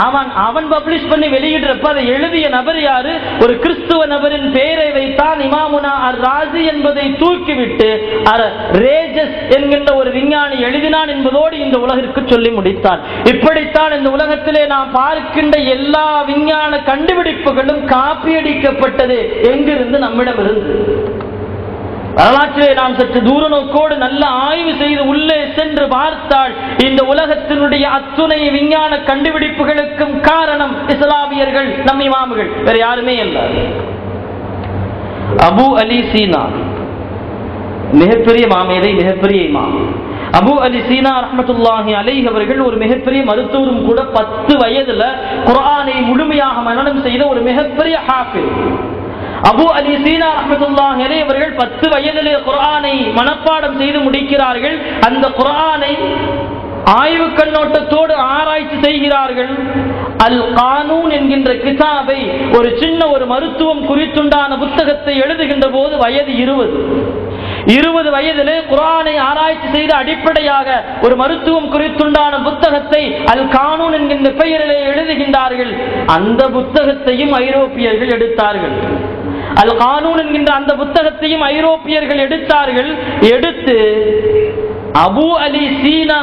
அவன் பப்ளிஷ் பண்ணி வெளியிடுறப்ப அதை எழுதிய நபர் யாரு? ஒரு கிறிஸ்துவ நபரின் பெயரை வைத்தான் இமாமுனா அர்-ராஸி என்பதை தூக்கிவிட்டு ரேஜஸ் என்கின்ற ஒரு விஞ்ஞானி எழுதினான் என்பதோடு இந்த உலகிற்கு சொல்லி முடித்தார். இப்படித்தான் இந்த உலகத்திலே நாம் பார்க்கின்ற எல்லா விஞ்ஞான கண்டுபிடிப்புகளும் காப்பியடிக்கப்பட்டது. எங்கிருந்து? நம்மிடமிருந்து. வரலாற்றிலே நாம் சற்று தூர நோக்கோடு நல்ல ஆய்வு செய்து உள்ளே சென்று பார்த்தால் இந்த உலகத்தினுடைய அத்துணை விஞ்ஞான கண்டுபிடிப்புகளுக்கும் காரணம் இஸ்லாமியர்கள், நம் இமாம்கள், வேற யாருமே இல்லை. அபு அலி சீனா மிகப்பெரிய மாமேதை, மிகப்பெரிய இமாம். அபு அலி சீனா ரஹ்மத்துல்லாஹி அலைஹி அவர்கள் ஒரு மிகப்பெரிய மருத்துவரும் கூட. 10 வயதுல குர்ஆனை முழுமையாக மனனம் செய்த ஒரு மிகப்பெரிய ஹாஃபிஸ். அபு அலி சீனா ரஹ்மத்துல்லாஹி அலைஹி அவர்கள் 10 வயதிலே குர்ஆனை மனப்பாடம் செய்து முடிக்கிறார்கள். அந்த குர்ஆனை ஆய்வு கண்ணோட்டத்தோடு ஆராய்ச்சி செய்கிறார்கள். அல் கானூன் என்கின்ற கிதாபை, ஒரு சின்ன ஒரு மருத்துவம் குறித்துண்டான புத்தகத்தை எழுதுகின்ற போது வயது 20 வயதிலே குர்ஆனை ஆராய்ச்சி செய்து அடிப்படையாக ஒரு மருத்துவம் குறித்துண்டான புத்தகத்தை அல் கானூன் என்கின்ற பெயரிலே எழுதுகின்றார்கள். அந்த புத்தகத்தையும் ஐரோப்பியர்கள் எடுத்தார்கள். அல் கானூன் என்கின்ற அந்த புத்தகத்தையும் ஐரோப்பியர்கள் எடுத்தார்கள். எடுத்து அபு அலி சீனா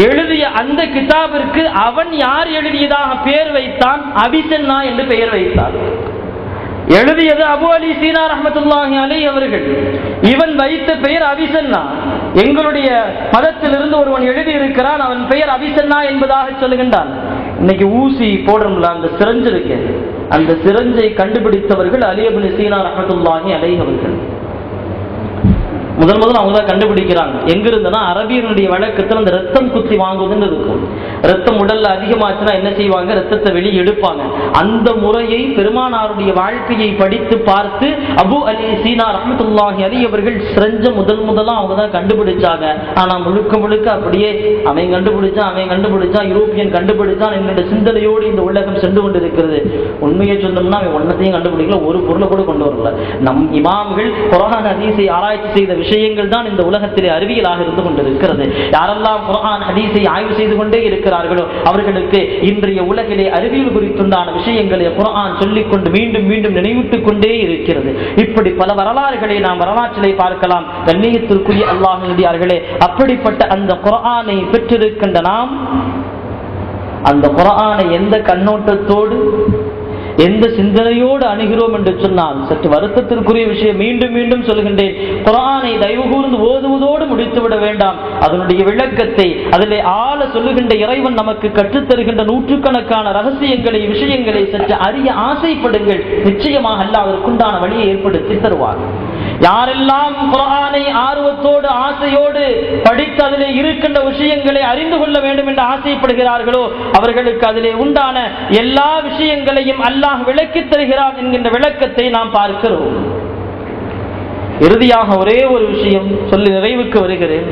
எழுதிய அந்த கிதாபிற்கு அவன் யார் எழுதியதாக பெயர் வைத்தான்? அபிசன்னா என்று பெயர் வைத்தார். எழுதியது அபு அலி சீனா ரஹ்மத்துல்லாஹி அலைஹி அவர்கள். இவன் வைத்த பெயர் அபிசன்னா. எங்களுடைய மதத்திலிருந்து ஒருவன் எழுதி இருக்கிறான், அவன் பெயர் அபிசன்னா என்பதாக சொல்லுகின்றான். இன்னைக்கு ஊசி போடுறோம்ல, அந்த சிரஞ்சு இருக்கு, அந்த சிரஞ்சை கண்டுபிடித்தவர்கள் அலி இப்னு சீனா ரஹ்மத்துல்லாஹி அலைஹி அவர்கள். முதல் அவங்க தான் கண்டுபிடிக்கிறாங்க. எங்க இருந்தனா அரபியனுடைய வழக்கத்தில் அந்த ரத்தம் குத்தி வாங்குவதுன்னு இருக்கும். ரத்தம் உடல்ல அதிகமாச்சுன்னா என்ன செய்வாங்க? ரத்தத்தை வெளியே எடுப்பாங்க. அந்த முறையை பெருமானாருடைய வாழ்க்கையை படித்து பார்த்து அபு அலி சீனா ரஹ்மத்துல்லாஹி அலைஹி அவர்கள் சிரஞ்ச முதலா அவங்க தான் கண்டுபிடிச்சாங்க. ஆனா முழுக்க அப்படியே அவன் கண்டுபிடிச்சான் யூரோப்பியன் கண்டுபிடிச்சான் என்கிற சிந்தனையோடு இந்த உலகம் சென்று கொண்டிருக்கிறது. உண்மையை சொன்னோம்னா அவன் ஒன்னத்தையும் கண்டுபிடிக்கல, ஒரு பொருளை கூட கொண்டு வரல. நம் இமாம்கள் குர்ஆன் ஹதீஸை ஆராய்ச்சி செய்த விஷயங்கள் தான் இந்த உலகத்திலே அறிவியலாக இருந்து கொண்டிருக்கிறது. யாரெல்லாம் குர்ஆன் ஹதீஸை ஆய்வு செய்து கொண்டே இருக்கிறார்களோ அவர்களுக்கு இன்றைய உலகிலே அறிவியல் குறித்துண்டான விஷயங்களை குர்ஆன் சொல்லிக்கொண்டு மீண்டும் மீண்டும் நினைவூட்டிக் கொண்டே இருக்கிறது. இப்படி பல வரலாறுகளை நாம் வரலாற்றிலே பார்க்கலாம். கண்ணியத்திற்குரிய அல்லாஹ்வினடியார்களே, அப்படிப்பட்ட அந்த குர்ஆனை பெற்றிருக்கின்ற நாம் அந்த குர்ஆனை எந்த கண்ணோட்டத்தோடு எந்த சிந்தனையோடு அணுகிறோம் என்று சொன்னால் சற்று வருத்தத்திற்குரிய விஷயம். மீண்டும் மீண்டும் சொல்கின்றேன், குர்ஆனை தயவு கூர்ந்து ஓதுவதோடு முடித்துவிட வேண்டாம். அதனுடைய விளக்கத்தை அதிலே ஆழ சொல்லுகின்ற இறைவன் நமக்கு கற்றுத்தருகின்ற நூற்றுக்கணக்கான ரகசியங்களை, விஷயங்களை சற்று அறிய ஆசைப்படுங்கள். நிச்சயமாக அல்லாஹ் அதற்குண்டான வழியை ஏற்படுத்தி தருவார். யாரெல்லாம் குர்ஆனை ஆர்வத்தோடு ஆசையோடு படித்து அதிலே இருக்கின்ற விஷயங்களை அறிந்து கொள்ள வேண்டும் என்று ஆசைப்படுகிறார்களோ அவர்களுக்கு அதிலே உண்டான எல்லா விஷயங்களையும் அல்லாஹ் விளக்கித் தருகிறார் என்கின்ற விளக்கத்தை நாம் பார்க்கிறோம். இறுதியாக ஒரே ஒரு விஷயம் சொல்லி நிறைவுக்கு வருகிறேன்.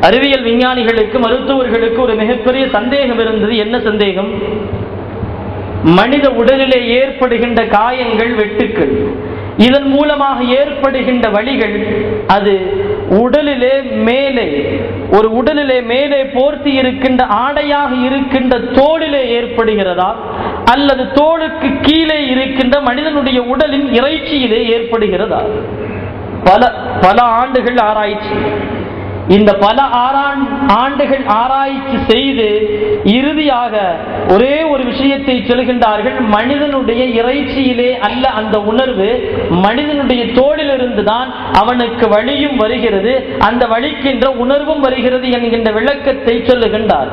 அறிவியல் விஞ்ஞானிகளுக்கு, மருத்துவர்களுக்கு ஒரு மிகப்பெரிய சந்தேகம் இருந்தது. என்ன சந்தேகம்? மனித உடலிலே ஏற்படுகின்ற காயங்கள், வெட்டுக்கள், இதன் மூலமாக ஏற்படுகின்ற வலிகள் அது உடலிலே மேலே, ஒரு உடலிலே மேலே போர்த்தி இருக்கின்ற ஆடையாக இருக்கின்ற தோலிலே ஏற்படுகிறதா அல்லது தோலுக்கு கீழே இருக்கின்ற மனிதனுடைய உடலின் இறைச்சியிலே ஏற்படுகிறதா? பல ஆண்டுகள் ஆராய்ச்சி. இந்த பல ஆண்டுகள் ஆராய்ச்சி செய்து இறுதியாக ஒரே ஒரு விஷயத்தை சொல்கின்றார்கள். மனிதனுடைய இறைச்சியிலே அல்ல அந்த உணர்வு, மனிதனுடைய தோளிலிருந்து தான் அவனுக்கு வலியும் வருகிறது, அந்த வலிக்கின்ற உணர்வும் வருகிறது என்கின்ற விளக்கத்தை சொல்லுகின்றார்.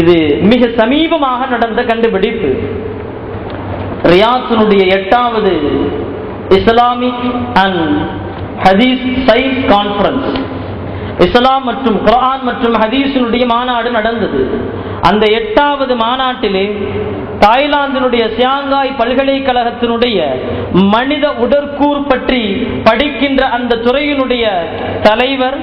இது மிக சமீபமாக நடந்த கண்டுபிடிப்பு. ரியாத்தினுடைய 8வது இஸ்லாமிக் அண்ட் ஹதீஸ் சயின்ஸ் கான்ஃபரன்ஸ், இஸ்லாம் மற்றும் குர்ஆன் மற்றும் ஹதீஸினுடைய மாநாடு நடந்தது. அந்த 8வது மாநாட்டிலே தாய்லாந்தினுடைய சியாங்காய் பல்கலைக்கழகத்தினுடைய மனித உடற்கூறு பற்றி படிக்கின்ற அந்த துறையினுடைய தலைவர்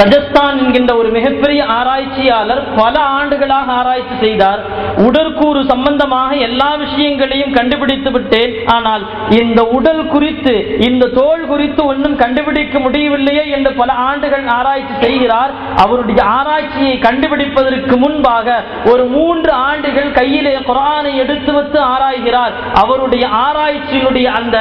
தஜஸ்தான் என்கின்ற ஒரு மிகப்பெரிய ஆராய்ச்சியாளர் பல ஆண்டுகளாக ஆராய்ச்சி செய்தார். உடற்கூறு சம்பந்தமாக எல்லா விஷயங்களையும் கண்டுபிடித்து விட்டேன், ஆனால் இந்த உடல் குறித்து, இந்த தோல் குறித்து ஒன்றும் கண்டுபிடிக்க முடியவில்லையே என்று பல ஆண்டுகள் ஆராய்ச்சி செய்கிறார். அவருடைய ஆராய்ச்சியை கண்டுபிடிப்பதற்கு முன்பாக ஒரு 3 ஆண்டுகள் கையிலே குர்ஆனை எடுத்து வைத்து ஆராய்கிறார். அவருடைய ஆராய்ச்சியினுடைய அந்த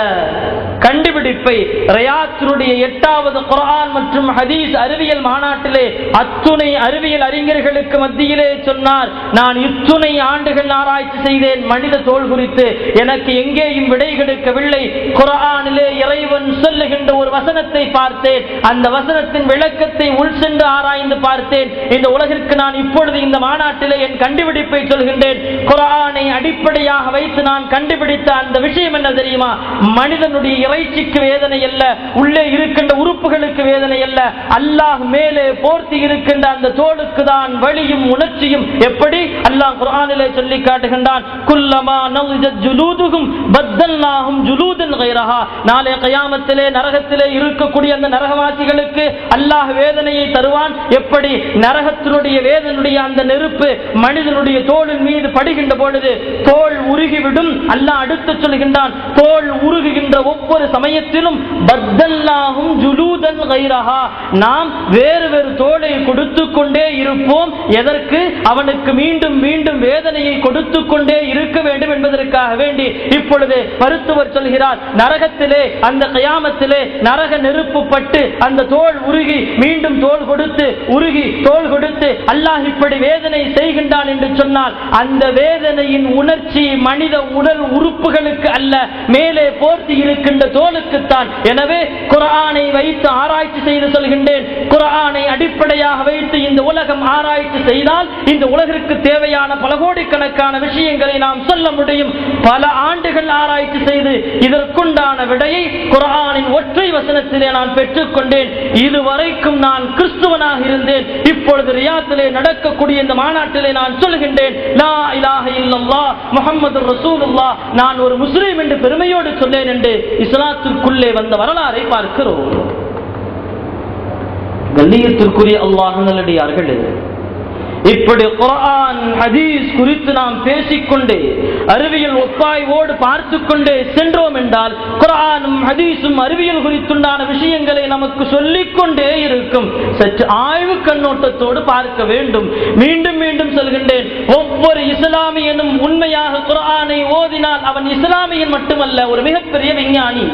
கண்டுபிடிப்பை ரியாத்தினுடைய 8வது குர்ஆன் மற்றும் ஹதீஸ் அறிவியல் மாநாட்டிலே அத்துணை அறிவியல் அறிஞர்களுக்கு மத்தியிலே சொன்னார், நான் இத்துணை ஆண்டுகள் ஆராய்ச்சி செய்தேன் மனித தோல் குறித்து, எனக்கு எங்கேயும் விடை கிடைக்கவில்லை. குர்ஆனிலே இறைவன் சொல்லுகின்ற ஒரு வசனத்தை பார்த்தேன், அந்த வசனத்தின் விளக்கத்தை உள் சென்று ஆராய்ந்து பார்த்தேன். இந்த உலகிற்கு நான் இப்பொழுது இந்த மாநாட்டிலே என் கண்டுபிடிப்பை சொல்கின்றேன். குர்ஆனை அடிப்படையாக வைத்து நான் கண்டுபிடித்த அந்த விஷயம் என்ன தெரியுமா? மனிதனுடைய இறைச்சிக்கு வேதனை அல்ல, உள்ளே இருக்கின்ற உறுப்புகளுக்கு வேதனை அல்ல, அல்லாஹ் மேலே போர்த்தி இருக்கின்ற அந்த தோலுக்கு தான் வலியும் உணர்ச்சியும். எப்படி? அல்லாஹ் குர்ஆனிலே சொல்லி காட்டுகின்றான், குல்லமா நضجت جلودهم بدلناهم جلودا غيرها. நாளை கியாமத்திலே நரகத்திலே இருக்கக்கூடிய அந்த நரகவாசிகளுக்கு அல்லாஹ் வேதனையை தருவான். எப்படி? நரகத்தினுடைய வேதனுடைய அந்த நெருப்பு மனிதனுடைய தோலின் மீது படுகின்ற பொழுது தோல் உருகிவிடும். அல்லாஹ் அடுத்து சொல்கின்றான், தோல் உருகுகின்ற ஒவ்வொரு சமயத்திலும் பத்தல்லாஹும் ஜுலூதன் கைரஹா, நாம் வேறு வேறு தோலை கொடுத்து கொண்டே இருப்போம். எதற்கு? அவனுக்கு மீண்டும் மீண்டும் வேதனையை கொடுத்து கொண்டே இருக்க வேண்டும் என்பதற்காக வேண்டி. இப்பொழுது மருத்துவர் சொல்கிறார், நரகத்திலே அந்த கியாமத்திலே நரக நெருப்பு பட்டு அந்த தோல் உருகி மீண்டும் தோல் கொடுத்து உருகி தோல் கொடுத்து அல்லாஹ் இப்படி வேதனை செய்கின்றான் என்று சொன்னால் அந்த வேதனையின் உணர்ச்சி மனித உடல் உறுப்புகளுக்கு அல்ல, மேலே போர்த்தி இருக்கின்ற தோலுக்குத்தான். எனவே குர்ஆனை வைத்து ஆராய்ச்சி செய்து சொல்கின்றேன், குர்ஆனை அடிப்படையாக வைத்து இந்த உலகம் ஆராய்ச்சி செய்தால் இந்த உலகிற்கு தேவையான பல கோடிக்கணக்கான விஷயங்களை நாம் சொல்ல முடியும். பல ஆண்டுகள் ஆராய்ச்சி செய்து இதற்குண்டான விடையை குர்ஆனின் ஒற்றை வசனத்திலே நான் பெற்றுக் கொண்டேன். இதுவரைக்கும் நான் கிறிஸ்துவனாக இருந்தேன், இப்பொழுது ரியாத்திலே நடக்கக்கூடிய இந்த மாநாட்டிலே நான் சொல்கின்றேன், லா இலாஹ இல்லல்லாஹ் முஹம்மதுர் ரசூலுல்லாஹ், நான் ஒரு முஸ்லிம் என்று பெருமையோடு சொன்னேன் என்று இஸ்லாத்திற்குள்ளே வந்த வரலாறை பார்க்கிறோம். கண்ணியத்திற்குரிய அல்லாஹ் நல்லடியார்களே, இப்படி குர்ஆன் ஹதீஸ் குறித்து நாம் பேசிக்கொண்டே அறிவியல் ஒப்பாய்வோடு பார்த்து கொண்டே சென்றோம் என்றால் குர்ஆனும் ஹதீஸும் அறிவியல் குறித்துண்டான விஷயங்களை நமக்கு சொல்லிக் கொண்டே இருக்கும். சற்று ஆய்வு கண்ணோட்டத்தோடு பார்க்க வேண்டும். மீண்டும் மீண்டும் சொல்கின்றேன், ஒவ்வொரு இஸ்லாமியனும் உண்மையாக குர்ஆனை ஓதினால் அவன் இஸ்லாமியன் மட்டுமல்ல, ஒரு மிகப்பெரிய விஞ்ஞானி.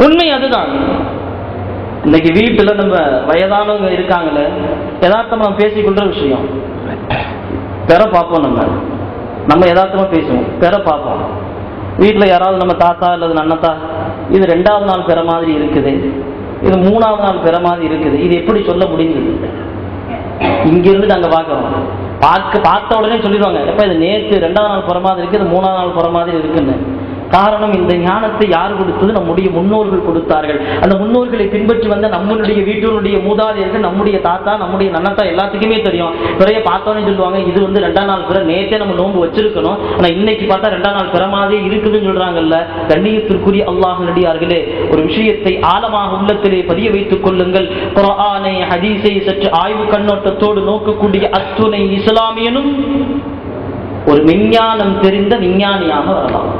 உண்மை அதுதான். இன்னைக்கு வீட்டுல நம்ம வயதானவங்க இருக்காங்களே, யதார்த்தமா நம்ம பேசிக்கொள்ற விஷயம் பெற பார்ப்போம். நம்ம யதார்த்தமா பேசுவோம், பெற பார்ப்போம். வீட்டுல யாராவது நம்ம தாத்தா அல்லது நன்னத்தா, இது 2வது நாள் பெற மாதிரி இருக்குது, இது 3வது நாள் பெற மாதிரி இருக்குது, இது எப்படி சொல்ல முடியுது? இங்கிருந்து நாங்க பார்த்த உடனே சொல்லிடுவாங்க, எப்ப இது நேற்று 2வது நாள் பெற மாதிரி இருக்கு, இது 3வது நாள் பெற மாதிரி இருக்குன்னு. காரணம், இந்த ஞானத்தை யார் கொடுத்தது? நம்முடைய முன்னோர்கள் கொடுத்தார்கள். அந்த முன்னோர்களை பின்பற்றி வந்த நம்மளுடைய வீட்டினுடைய மூதாதையர்கள், நம்முடைய தாத்தா, நம்முடைய நன்னத்தா எல்லாத்துக்குமே தெரியும். நிறைய பார்த்தோன்னே சொல்லுவாங்க, இது 2ஆம் நாள் பிற, நேற்றே நம்ம நோன்பு வச்சிருக்கணும், ஆனா இன்னைக்கு பார்த்தா 2ஆம் நாள் பிற மாதிரி இருக்குதுன்னு சொல்றாங்கல்ல. கண்ணியத்திற்குரிய அல்லாஹ் நடிகார்களே, ஒரு விஷயத்தை ஆழமாக உள்ளத்திலே பதிய வைத்துக் கொள்ளுங்கள். குர்ஆனை ஹதீஸை சற்று ஆய்வு கண்ணோட்டத்தோடு நோக்கக்கூடிய அத்துணை இஸ்லாமியனும் ஒரு விஞ்ஞானம் தெரிந்த விஞ்ஞானியாக வரலாம்,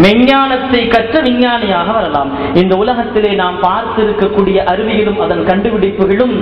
மெஞ்ஞானத்தை கற்ற விஞ்ஞானியாக வரலாம். இந்த உலகத்திலே நாம் பார்த்திருக்கக்கூடிய அறிவியலும் அதன் கண்டுபிடிப்புகளும்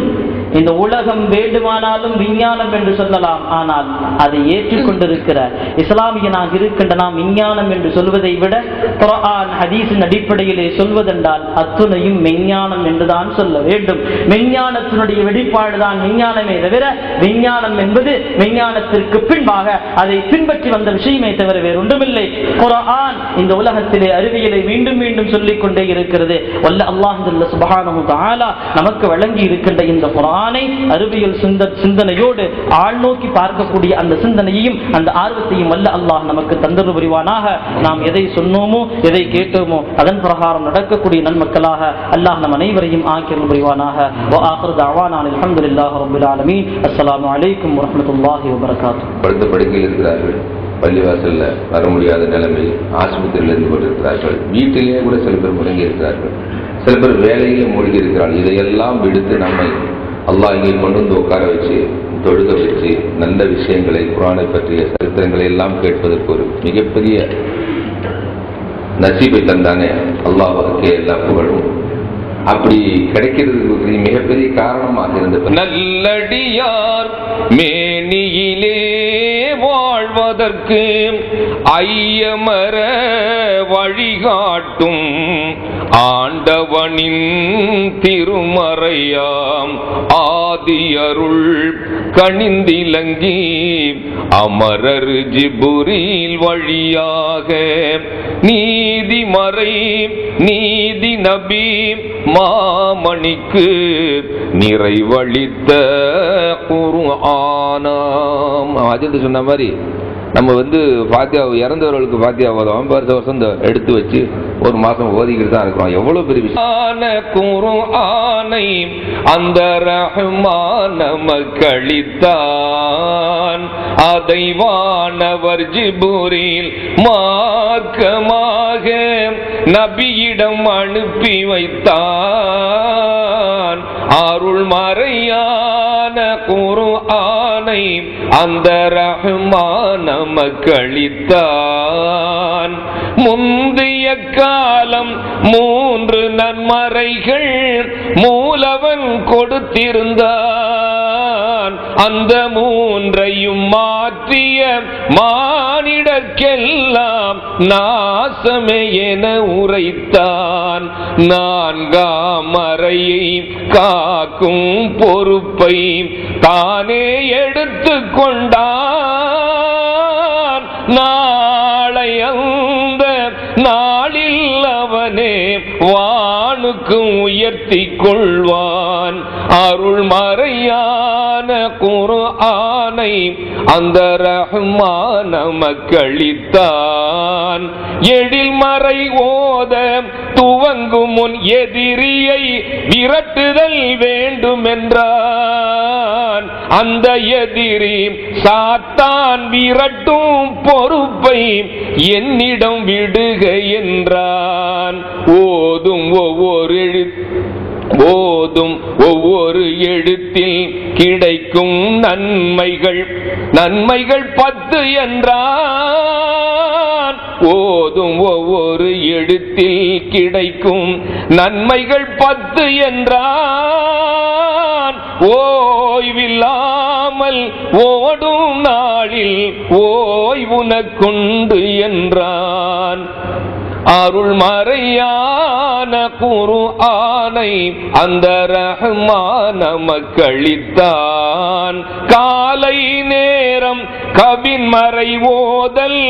இந்த உலகம் வேண்டுமானாலும் விஞ்ஞானம் என்று சொல்லலாம், ஆனால் அதை ஏற்றுக்கொண்டிருக்கிற இஸ்லாமியனாக இருக்கின்ற நாம் விஞ்ஞானம் என்று சொல்வதை விட குர்ஆன் ஹதீஸின் அடிப்படையிலே சொல்வதென்றால் அத்துணையும் மெஞ்ஞானம் என்றுதான் சொல்ல வேண்டும். மெஞ்ஞானத்தினுடைய வெளிப்பாடுதான் விஞ்ஞானமே தவிர, விஞ்ஞானம் என்பது விஞ்ஞானத்திற்கு பின்பாக அதை பின்பற்றி வந்த விஷயமே தவிர வேறு ஒன்றுமில்லை. குர்ஆன் இந்த உலகத்திலே அறிவியலை மீண்டும் மீண்டும் சொல்லிக் கொண்டே இருக்கிறது. வல்ல அல்லாஹ் ஜல்ல சுப்ஹானஹு வ தஆலா நமக்கு வழங்கி இருக்கின்ற இந்த குர்ஆனை அறிவியல் சிந்தனையோடு ஆழ்நோக்கி பார்க்கக்கூடிய அந்த சிந்தனையையும் அந்த ஆர்வத்தையும் வல்ல அல்லாஹ் நமக்கு தந்தருள் புரிவானாக. நாம் எதை சொன்னோமோ எதை கேட்டோமோ அதன் பிரகாரம் நடக்கக்கூடிய நன்மக்களாக அல்லாஹ் நம் அனைவரையும் ஆக்கியருள் புரிவானாக. வ ஆகிரு தஅவானா அல்ஹம்துலில்லாஹி ரப்பில் ஆலமீன். அஸ்ஸலாமு அலைக்கும் வ ரஹ்மத்துல்லாஹி வ பரகாத்துஹு. படுத்த படுக்கையில் இருக்கிறார்கள், பள்ளிவாசல்ல வர முடியாத நிலைமை, ஆஸ்பத்திரியில் இருந்து கொண்டிருக்கிறார்கள், வீட்டிலேயே கூட சில பேர் முடங்கி இருக்கிறார்கள். சில பேர் வேலையிலே மூழ்கி இருக்கிறார்கள். இதையெல்லாம் விடுத்து நம்மை அல்லாஹ் இங்கே கொண்டு வந்து உட்கார வச்சு தொழுக வச்சு நல்ல விஷயங்களை குர்ஆனை பற்றிய சரித்திரங்களை எல்லாம் கேட்பதற்கு ஒரு மிகப்பெரிய நசீபை தந்தானே அல்லாஹ்வுக்கே எல்லா புகழும். அப்படி கிடைக்கிறதுக்கு மிகப்பெரிய காரணமாக இருந்த நல்லடியார் மேனியிலே வாழ்வதற்கு ஐயமர வழிகாட்டும் ஆண்டவனின் திருமறையாம் ஆதியருள் கணிந்திலங்கி அமரர் ஜிபுரீல் வழியாக நீதிமறை நீதி நபி மாமணிக்கு நிறைவளித்த குர்ஆனாம். அஜித் சொன்ன மாதிரி நம்ம ஃபாத்தியா இறந்தவர்களுக்கு ஃபாத்தியா ஓதுவோம். வருஷம் எடுத்து வச்சு ஒரு மாசம் ஓதிக்கிட்டு தான் இருக்கிறோம். எவ்வளவு பெரிய விஷயம். குர்ஆனை அந்த ரஹ்மான் நமக்களித்தான், அதை வானவர் ஜிப்ரீல் மார்க்கமாக நபியிடம் அனுப்பி வைத்தான். அருள் மறையான குர்ஆனை அந்த ரஹ்மான் நமக்களித்தான். முந்தைய காலம் 3 நன்மறைகள் மூலவன் கொடுத்திருந்தான். அந்த 3ஐயும் மாற்றிய மானிடர்க்கெல்லாம் நாசமே என உரைத்தான். 4ஆம் மறையை காக்கும் பொறுப்பை தானே எடுத்துக் கொண்டான். நாளை அந்த நாளில் அவனே வானுக்கு உயர்த்தி கொள்வான். அருள் மறையான குர்ஆனை அந்த ரஹ்மான் நமக்களித்தான். எழில் மறை ஓத துவங்கும் முன் எதிரியை விரட்டுதல் வேண்டும் என்றான். அந்த எதிரி சாத்தான் விரட்டும் பொறுப்பை என்னிடம் விடுக என்றான். ஓதும் ஒவ்வொரு எழுத்தில் கிடைக்கும் நன்மைகள் 10 என்றான். ஓதும் ஒவ்வொரு எழுத்தில் கிடைக்கும் நன்மைகள் 10 என்றான். ஓய்வில்லாமல் ஓடும் நாளில் ஓய்வுனக்குண்டு என்றான். அருள் மறையான குர்ஆனை அந்த ரஹ்மான் நமக்களித்தான். காலை நேரம் கவின் மறை ஓதல்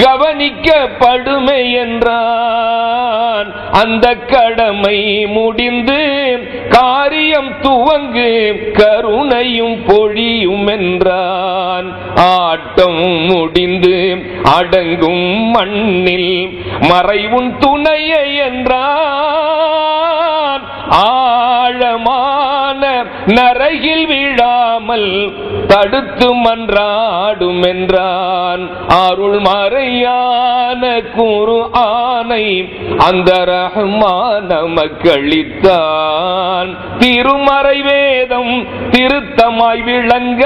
கவனிக்கப்படுமே என்றான். அந்த கடமை முடிந்து காரியம் துவங்கு கருணையும் பொழியும் என்றான். ஆட்டம் முடிந்து அடங்கும் மண்ணில் மறைவுன் துணையை என்றான். ஆழமான நரகில் விழாமல் தடுத்து மன்றாடும் என்றான். அருள் மறையான குர்ஆனை அந்த ரஹ்மான் நமக்களித்தான். திருமறை வேதம் திருத்தமாய் விளங்க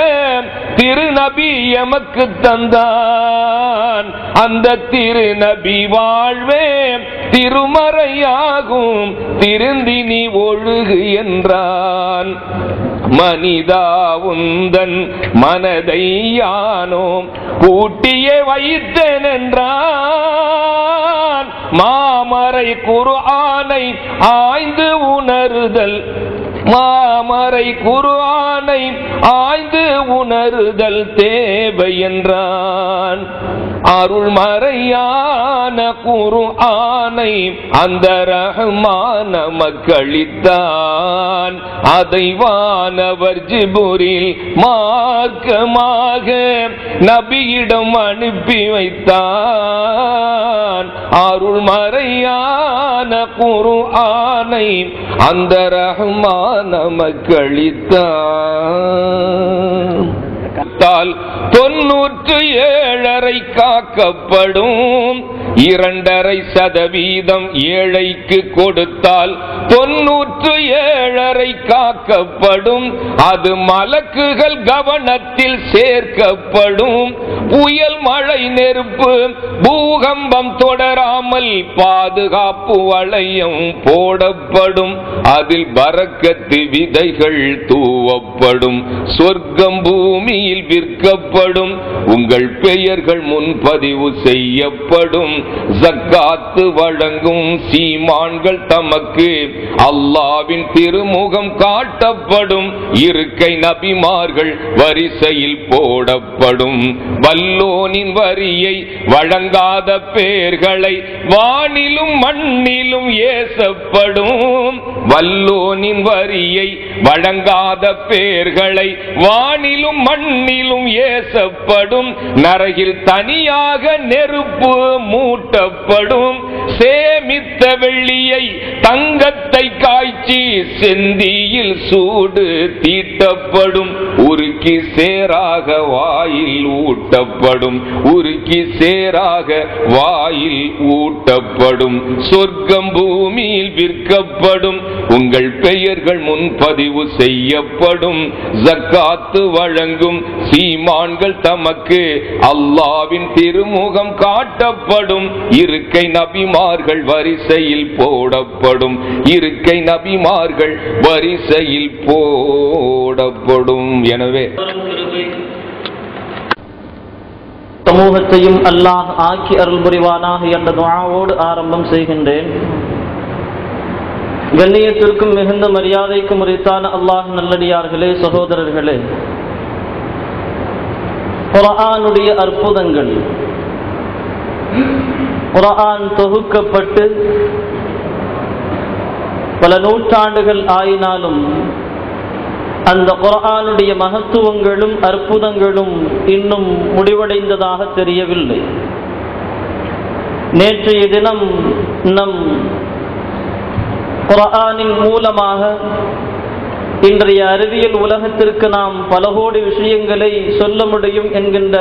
திருநபி எமக்கு தந்தான். அந்த திருநபி வாழ்வே திருமறையாகும் திருந்தி நீ ஒழுகு என்றான். மனிதா உந்தன் மனதை யானோம் பூட்டியே வைத்தேன் என்றான். மாமறை குர்ஆனை ஆய்ந்து உணருதல் தேவை என்றான். அருள் மறையான குர்ஆனை அந்த ரஹ்மான் நமக்களித்தான். அதை வானவர் ஜிப்ரீல் மார்க்கமாக நபியிடம் அனுப்பி வைத்தான். அருள் மறையான குர்ஆனை அந்த ரஹ்மான் நமக்களித்தான். 97 காக்கப்படும் 2.5% ஏழைக்கு கொடுத்தால் 97.5 காக்கப்படும். அது மலக்குகள் கவனத்தில் சேர்க்கப்படும். புயல், மழை, நெருப்பு, பூகம்பம் தொடராமல் பாதுகாப்பு வளையம் போடப்படும். அதில் பரக்கத்து விதைகள் தூவப்படும். சொர்க்கம் பூமியில் விற்கப்படும். உங்கள் பெயர்கள் முன்பதிவு செய்யப்படும். ஜக்காத்து வழங்கும் சீமான்கள் தமக்கு அல்லாவின் திருமுகம் காட்டப்படும். இருக்கை நபிமார்கள் வரிசையில் போடப்படும். வல்லோனின் வரியை வழங்காத பேர்களை வானிலும் மண்ணிலும் ஏசப்படும். வல்லோனின் வரியை வழங்காத பேர்களை வானிலும் மண்ணிலும் ஏசப்படும். நரகில் தனியாக நெருப்பு மூட்டப்படும். சேமித்த வெள்ளியை தங்கத்தை காய்ச்சி செந்தியில் சூடு தீட்டப்படும். உருக்கி சேராக வாயில் ஊட்டப்படும். உருக்கி சேராக வாயில் ஊட்டப்படும். சொர்க்கம் பூமியில் விற்கப்படும். உங்கள் பெயர்கள் முன்பதிவு செய்யப்படும். ஜக்காத்து வழங்கும் சீமான்கள் தமக்கு அல்லாவின் திருமுகம் காட்டப்படும். இருக்கை நபிமார்கள் வரிசையில் போடப்படும். இருக்கை நபிமார்கள் வரிசையில் போடப்படும். எனவே சமூகத்தையும் அல்லாஹ் ஆக்கி அருள் புரிவானாக என்ற துஆவோடு ஆரம்பம் செய்கின்றேன். கண்ணியத்திற்கும் மிகுந்த மரியாதைக்கும் உரித்தான அல்லாஹ் நல்லடியார்களே, சகோதரர்களே, குர்ஆனுடைய அற்புதங்கள், குர்ஆன் தொகுக்கப்பட்டு பல நூற்றாண்டுகள் ஆயினாலும் அந்த குர்ஆனுடைய மகத்துவங்களும் அற்புதங்களும் இன்னும் முடிவடைந்ததாக தெரியவில்லை. நேற்றைய தினம் நம் குர்ஆனின் மூலமாக இன்றைய அறிவியல் உலகத்திற்கு நாம் பல கோடி விஷயங்களை சொல்ல முடியும் என்கின்ற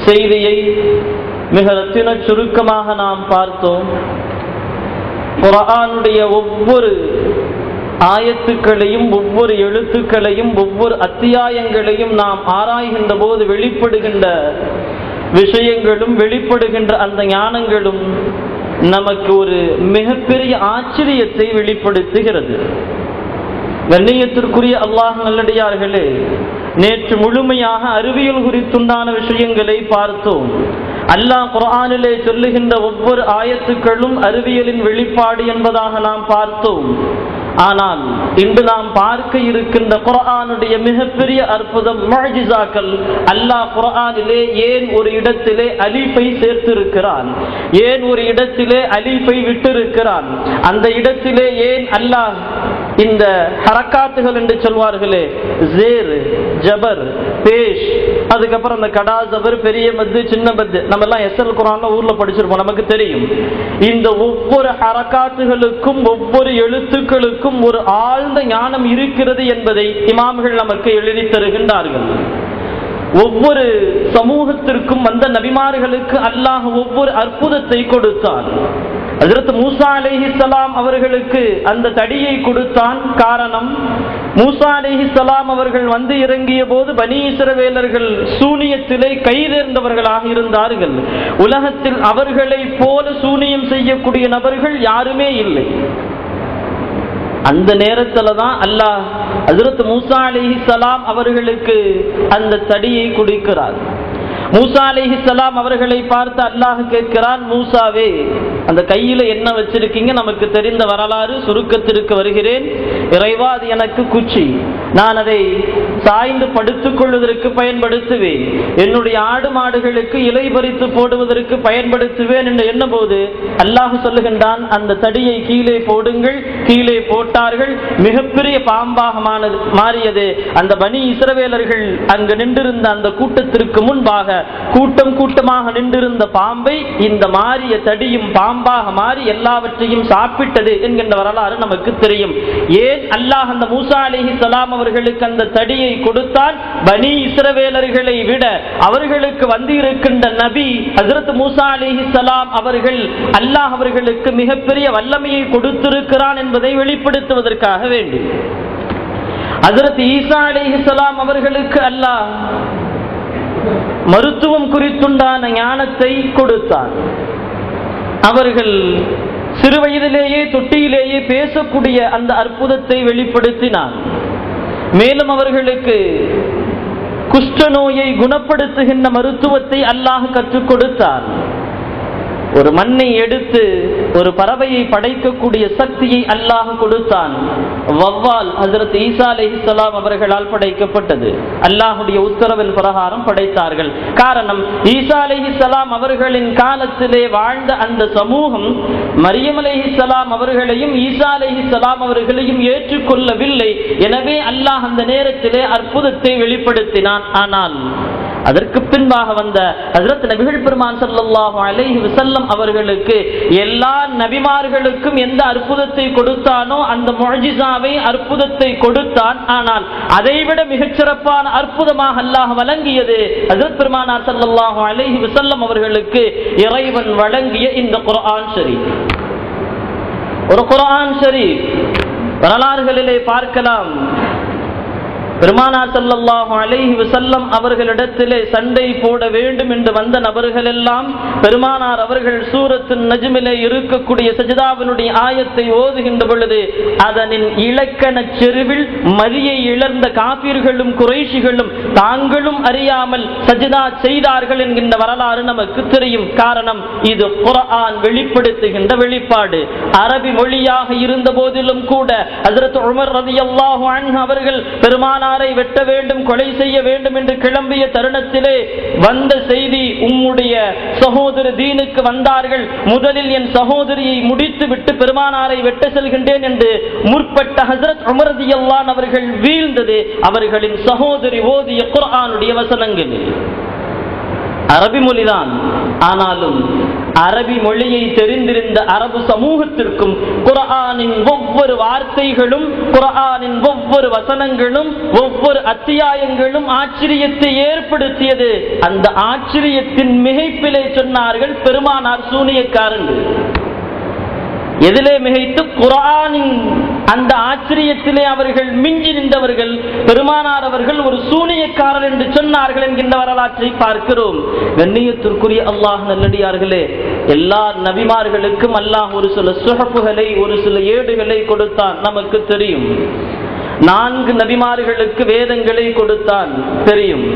செய்தியை மிக ரத்தின சுருக்கமாக நாம் பார்த்தோம். குர்ஆனுடைய ஒவ்வொரு ஆயத்துக்களையும், ஒவ்வொரு எழுத்துக்களையும், ஒவ்வொரு அத்தியாயங்களையும் நாம் ஆராய்கின்ற போது வெளிப்படுகின்ற விஷயங்களும், வெளிப்படுகின்ற அந்த ஞானங்களும் நமக்கு ஒரு மிகப்பெரிய ஆச்சரியத்தை வெளிப்படுத்துகிறது. கண்ணியத்திற்குரிய அல்லாஹ் நல்லடியார்களே, நேற்று முழுமையாக அறிவியல் குறித்துண்டான விஷயங்களை பார்த்தோம். அல்லாஹ் குர்ஆனிலே சொல்லுகின்ற ஒவ்வொரு ஆயத்துக்களும் அறிவியலின் வெளிப்பாடு என்பதாக நாம் பார்த்தோம். ஆனால் இன்று நாம் பார்க்க இருக்கின்ற குர்ஆனுடைய மிகப்பெரிய அற்புதம் முஅஜிசாக்கள். அல்லாஹ் குர்ஆனிலே ஏன் ஒரு இடத்திலே அலிஃபை சேர்த்திருக்கிறான், ஏன் ஒரு இடத்திலே அலிஃபை விட்டிருக்கிறான், அந்த இடத்திலே ஏன் அல்லாஹ் இந்த ஹரக்காத்துகள் என்று சொல்வார்களே, ஜேர், ஜபர், பேஷ், அதுக்கப்புறம் அந்த கடா ஜபர், பெரிய மத்து, சின்ன மத்து, நம்ம எல்லாம் எஸ்எல் குர்ஆன்ல ஊர்ல படிச்சிருப்போம், நமக்கு தெரியும். இந்த ஒவ்வொரு ஹரக்காத்துகளுக்கும், ஒவ்வொரு எழுத்துக்களுக்கும் ஒரு ஆழ்ந்த ஞானம் இருக்கிறது என்பதை இமாம்கள் நமக்கு எழுதி தருகின்றார்கள். ஒவ்வொரு சமூகத்திற்கும் வந்த நபிமார்களுக்கு அல்லாஹ் ஒவ்வொரு அற்புதத்தை கொடுத்தான். ஹஜ்ரத் மூசா அலைஹிஸ்ஸலாம் அவர்களுக்கு அந்த தடியை கொடுத்தான். காரணம், மூசா அலைஹிஸ்ஸலாம் அவர்கள் வந்து இறங்கிய போது பனி இஸ்ரவேலர்கள் சூனியத்திலே கைதேர்ந்தவர்களாக இருந்தார்கள். உலகத்தில் அவர்களை போல சூனியம் செய்யக்கூடிய நபர்கள் யாருமே இல்லை. அந்த நேரத்துல தான் அல்லாஹ் ஹஜ்ரத் மூசா அலைஹிஸ்ஸலாம் அவர்களுக்கு அந்த தடியை கொடுக்கிறார். மூசா அலைஹிஸ்ஸலாம் அவர்களை பார்த்து அல்லாஹ் கேட்கிறான், மூசாவே, அந்த கையில என்ன வச்சிருக்கீங்க? நமக்கு தெரிந்த வரலாறு சுருக்கத்திற்கு வருகிறேன். இறைவா, அது எனக்கு குச்சி, நான் அதை சாய்ந்து படுத்துக் கொள்வதற்கு பயன்படுத்துவேன், என்னுடைய ஆடு மாடுகளுக்கு இலை பறித்து போடுவதற்கு பயன்படுத்துவேன் என்று எண்ணும்போது அல்லாஹ் சொல்லுகின்றான், அந்த தடியை கீழே போடுங்கள். கீழே போட்டார்கள். மிகப்பெரிய பாம்பாக மாறியது. அந்த பனி இஸ்ரவேலர்கள் அங்கு நின்றிருந்த அந்த கூட்டத்திற்கு முன்பாக கூட்டம் கூட்டமாக நின்றிருந்த பாம்பை இந்த மாறிய தடியும் பாம்பாக மாறி எல்லாவற்றையும் சாப்பிட்டது என்கின்ற வரலாறு நமக்கு தெரியும். ஏன் அல்லாஹ் அந்த மூசா அலைஹிஸ்ஸலாம் அவர்களுக்கு அந்த தடியை கொடுத்தான்? பனி இஸ்ரவேலர்களை விட அவர்களுக்கு வந்து இருக்கின்ற நபி ஹஜ்ரத் மூசா அலைஹிஸ்ஸலாம் அவர்கள் அல்லாஹ் அவர்களுக்கு மிகப்பெரிய வல்லமையை கொடுத்திருக்கிறான் என்பதை வெளிப்படுத்துவதற்காக வேண்டி. ஹஜ்ரத் ஈசா அலைஹிஸ்ஸலாம் அவர்களுக்கு அல்லாஹ் மருத்துவம் குறித்துண்டான ஞானத்தை கொடுத்தான். அவர்கள் சிறு வயதிலேயே தொட்டியிலேயே பேசக்கூடிய அந்த அற்புதத்தை வெளிப்படுத்தினான். மேலும் அவர்களுக்கு குஷ்ட நோயை குணப்படுத்துகின்ற மருத்துவத்தை அல்லாஹ் கற்றுக் கொடுத்தான். ஒரு மண்ணை எடுத்து ஒரு பறவையை படைக்கக்கூடிய சக்தியை அல்லாஹ் கொடுத்தான். வவ்வால் ஹஜ்ரத் ஈசா அலைஹிஸ்ஸலாம் அவர்களால் படைக்கப்பட்டது. அல்லாஹுடைய உத்தரவின் பிரகாரம் படைத்தார்கள். காரணம், ஈசா அலைஹிஸ்ஸலாம் அவர்களின் காலத்திலே வாழ்ந்த அந்த சமூகம் மரியம் அலைஹிஸ்ஸலாம் அவர்களையும் ஈசா அலைஹிஸ்ஸலாம் அவர்களையும் ஏற்றுக்கொள்ளவில்லை. எனவே அல்லாஹ் அந்த நேரத்திலே அற்புதத்தை வெளிப்படுத்தினான். ஆனால் அதற்கு பின்பாக வந்த ஹஜ்ரத் நபிகள் பெருமான் ஸல்லல்லாஹு அலைஹி வஸல்லம் அவர்களுக்கு எல்லா நபிமார்களுக்கும் எந்த அற்புதத்தை கொடுத்தானோ அந்த முஅஜிஸாவை அற்புதத்தை கொடுத்தான். ஆனால் அதைவிட மிகச்சிறப்பான அற்புதமாக அல்லாஹ் வழங்கியது ஹஜ்ரத் பெருமானார் ஸல்லல்லாஹு அலைஹி வஸல்லம் அவர்களுக்கு இறைவன் வழங்கிய இந்த குர்ஆன் ஷரீஃப். ஒரு குர்ஆன் ஷரீஃப் வரலாறுகளிலே பார்க்கலாம். பெருமானார் ஸல்லல்லாஹு அலைஹி வஸல்லம் அவர்களிடத்திலே சண்டை போட வேண்டும் என்று வந்த நபர்கள் எல்லாம் பெருமானார் அவர்கள் சூரத்துன் நஜ்மிலே இருக்கக்கூடிய சஜ்தாவினுடைய ஆயத்தை ஓதுகின்ற பொழுது அதனின் இலக்கண செருவில் மதியை இழந்த காபிர்களும் குறைஷிகளும் தாங்களும் அறியாமல் சஜ்தா செய்தார்கள் என்கின்ற வரலாறு நமக்கு தெரியும். காரணம், இது குர்ஆன் வெளிப்படுத்துகின்ற வெளிப்பாடு. அரபி மொழியாக இருந்த போதிலும் கூட ஹஜ்ரத் உமர் ரலியல்லாஹு அன்ஹு அவர்கள் பெருமானார் வெட்ட வேண்டும், கொலை செய்ய வேண்டும் என்று கிளம்பிய தருணத்திலே வந்த செய்தி, உம்முடைய சகோதர தீனுக்கு வந்தார்கள், முதலில் என் சகோதரியை முடித்து விட்டு பெருமானாரை வெட்ட செல்கின்றேன் என்று முற்பட்ட ஹஜ்ரத் உமர் ரலியல்லாஹு அன்ஹு அவர்கள் வீழ்ந்தது அவர்களின் சகோதரி ஓதிய குர்ஆனுடைய வசனங்கள். அரபி மொழிதான். ஆனாலும் அரபி மொழியை தெரிந்திருந்த அரபு சமூகத்திற்கும் குர்ஆனின் ஒவ்வொரு வார்த்தைகளும், குர்ஆனின் ஒவ்வொரு வசனங்களும், ஒவ்வொரு அத்தியாயங்களும் ஆச்சரியத்தை ஏற்படுத்தியது. அந்த ஆச்சரியத்தின் மிகைப்பிலே சொன்னார்கள் பெருமானார் சூனியக்காரர்கள். எதிலே மிகைத்து? குர்ஆனின் அந்த ஆச்சரியத்திலே அவர்கள் மிஞ்சி நின்றவர்கள். பெருமானார் அவர்கள் ஒரு சூனியக்காரர் என்று சொன்னார்கள் என்கின்ற வரலாற்றை பார்க்கிறோம். கண்ணியத்திற்குரிய அல்லாஹ் நல்லடியார்களே, எல்லா நபிமார்களுக்கும் அல்லாஹ் ஒரு சில சுஹஃபுகளை, ஒரு சில ஏடுகளை கொடுத்தான், நமக்கு தெரியும். 4 நபிமார்களுக்கு வேதங்களை கொடுத்தான், தெரியும்.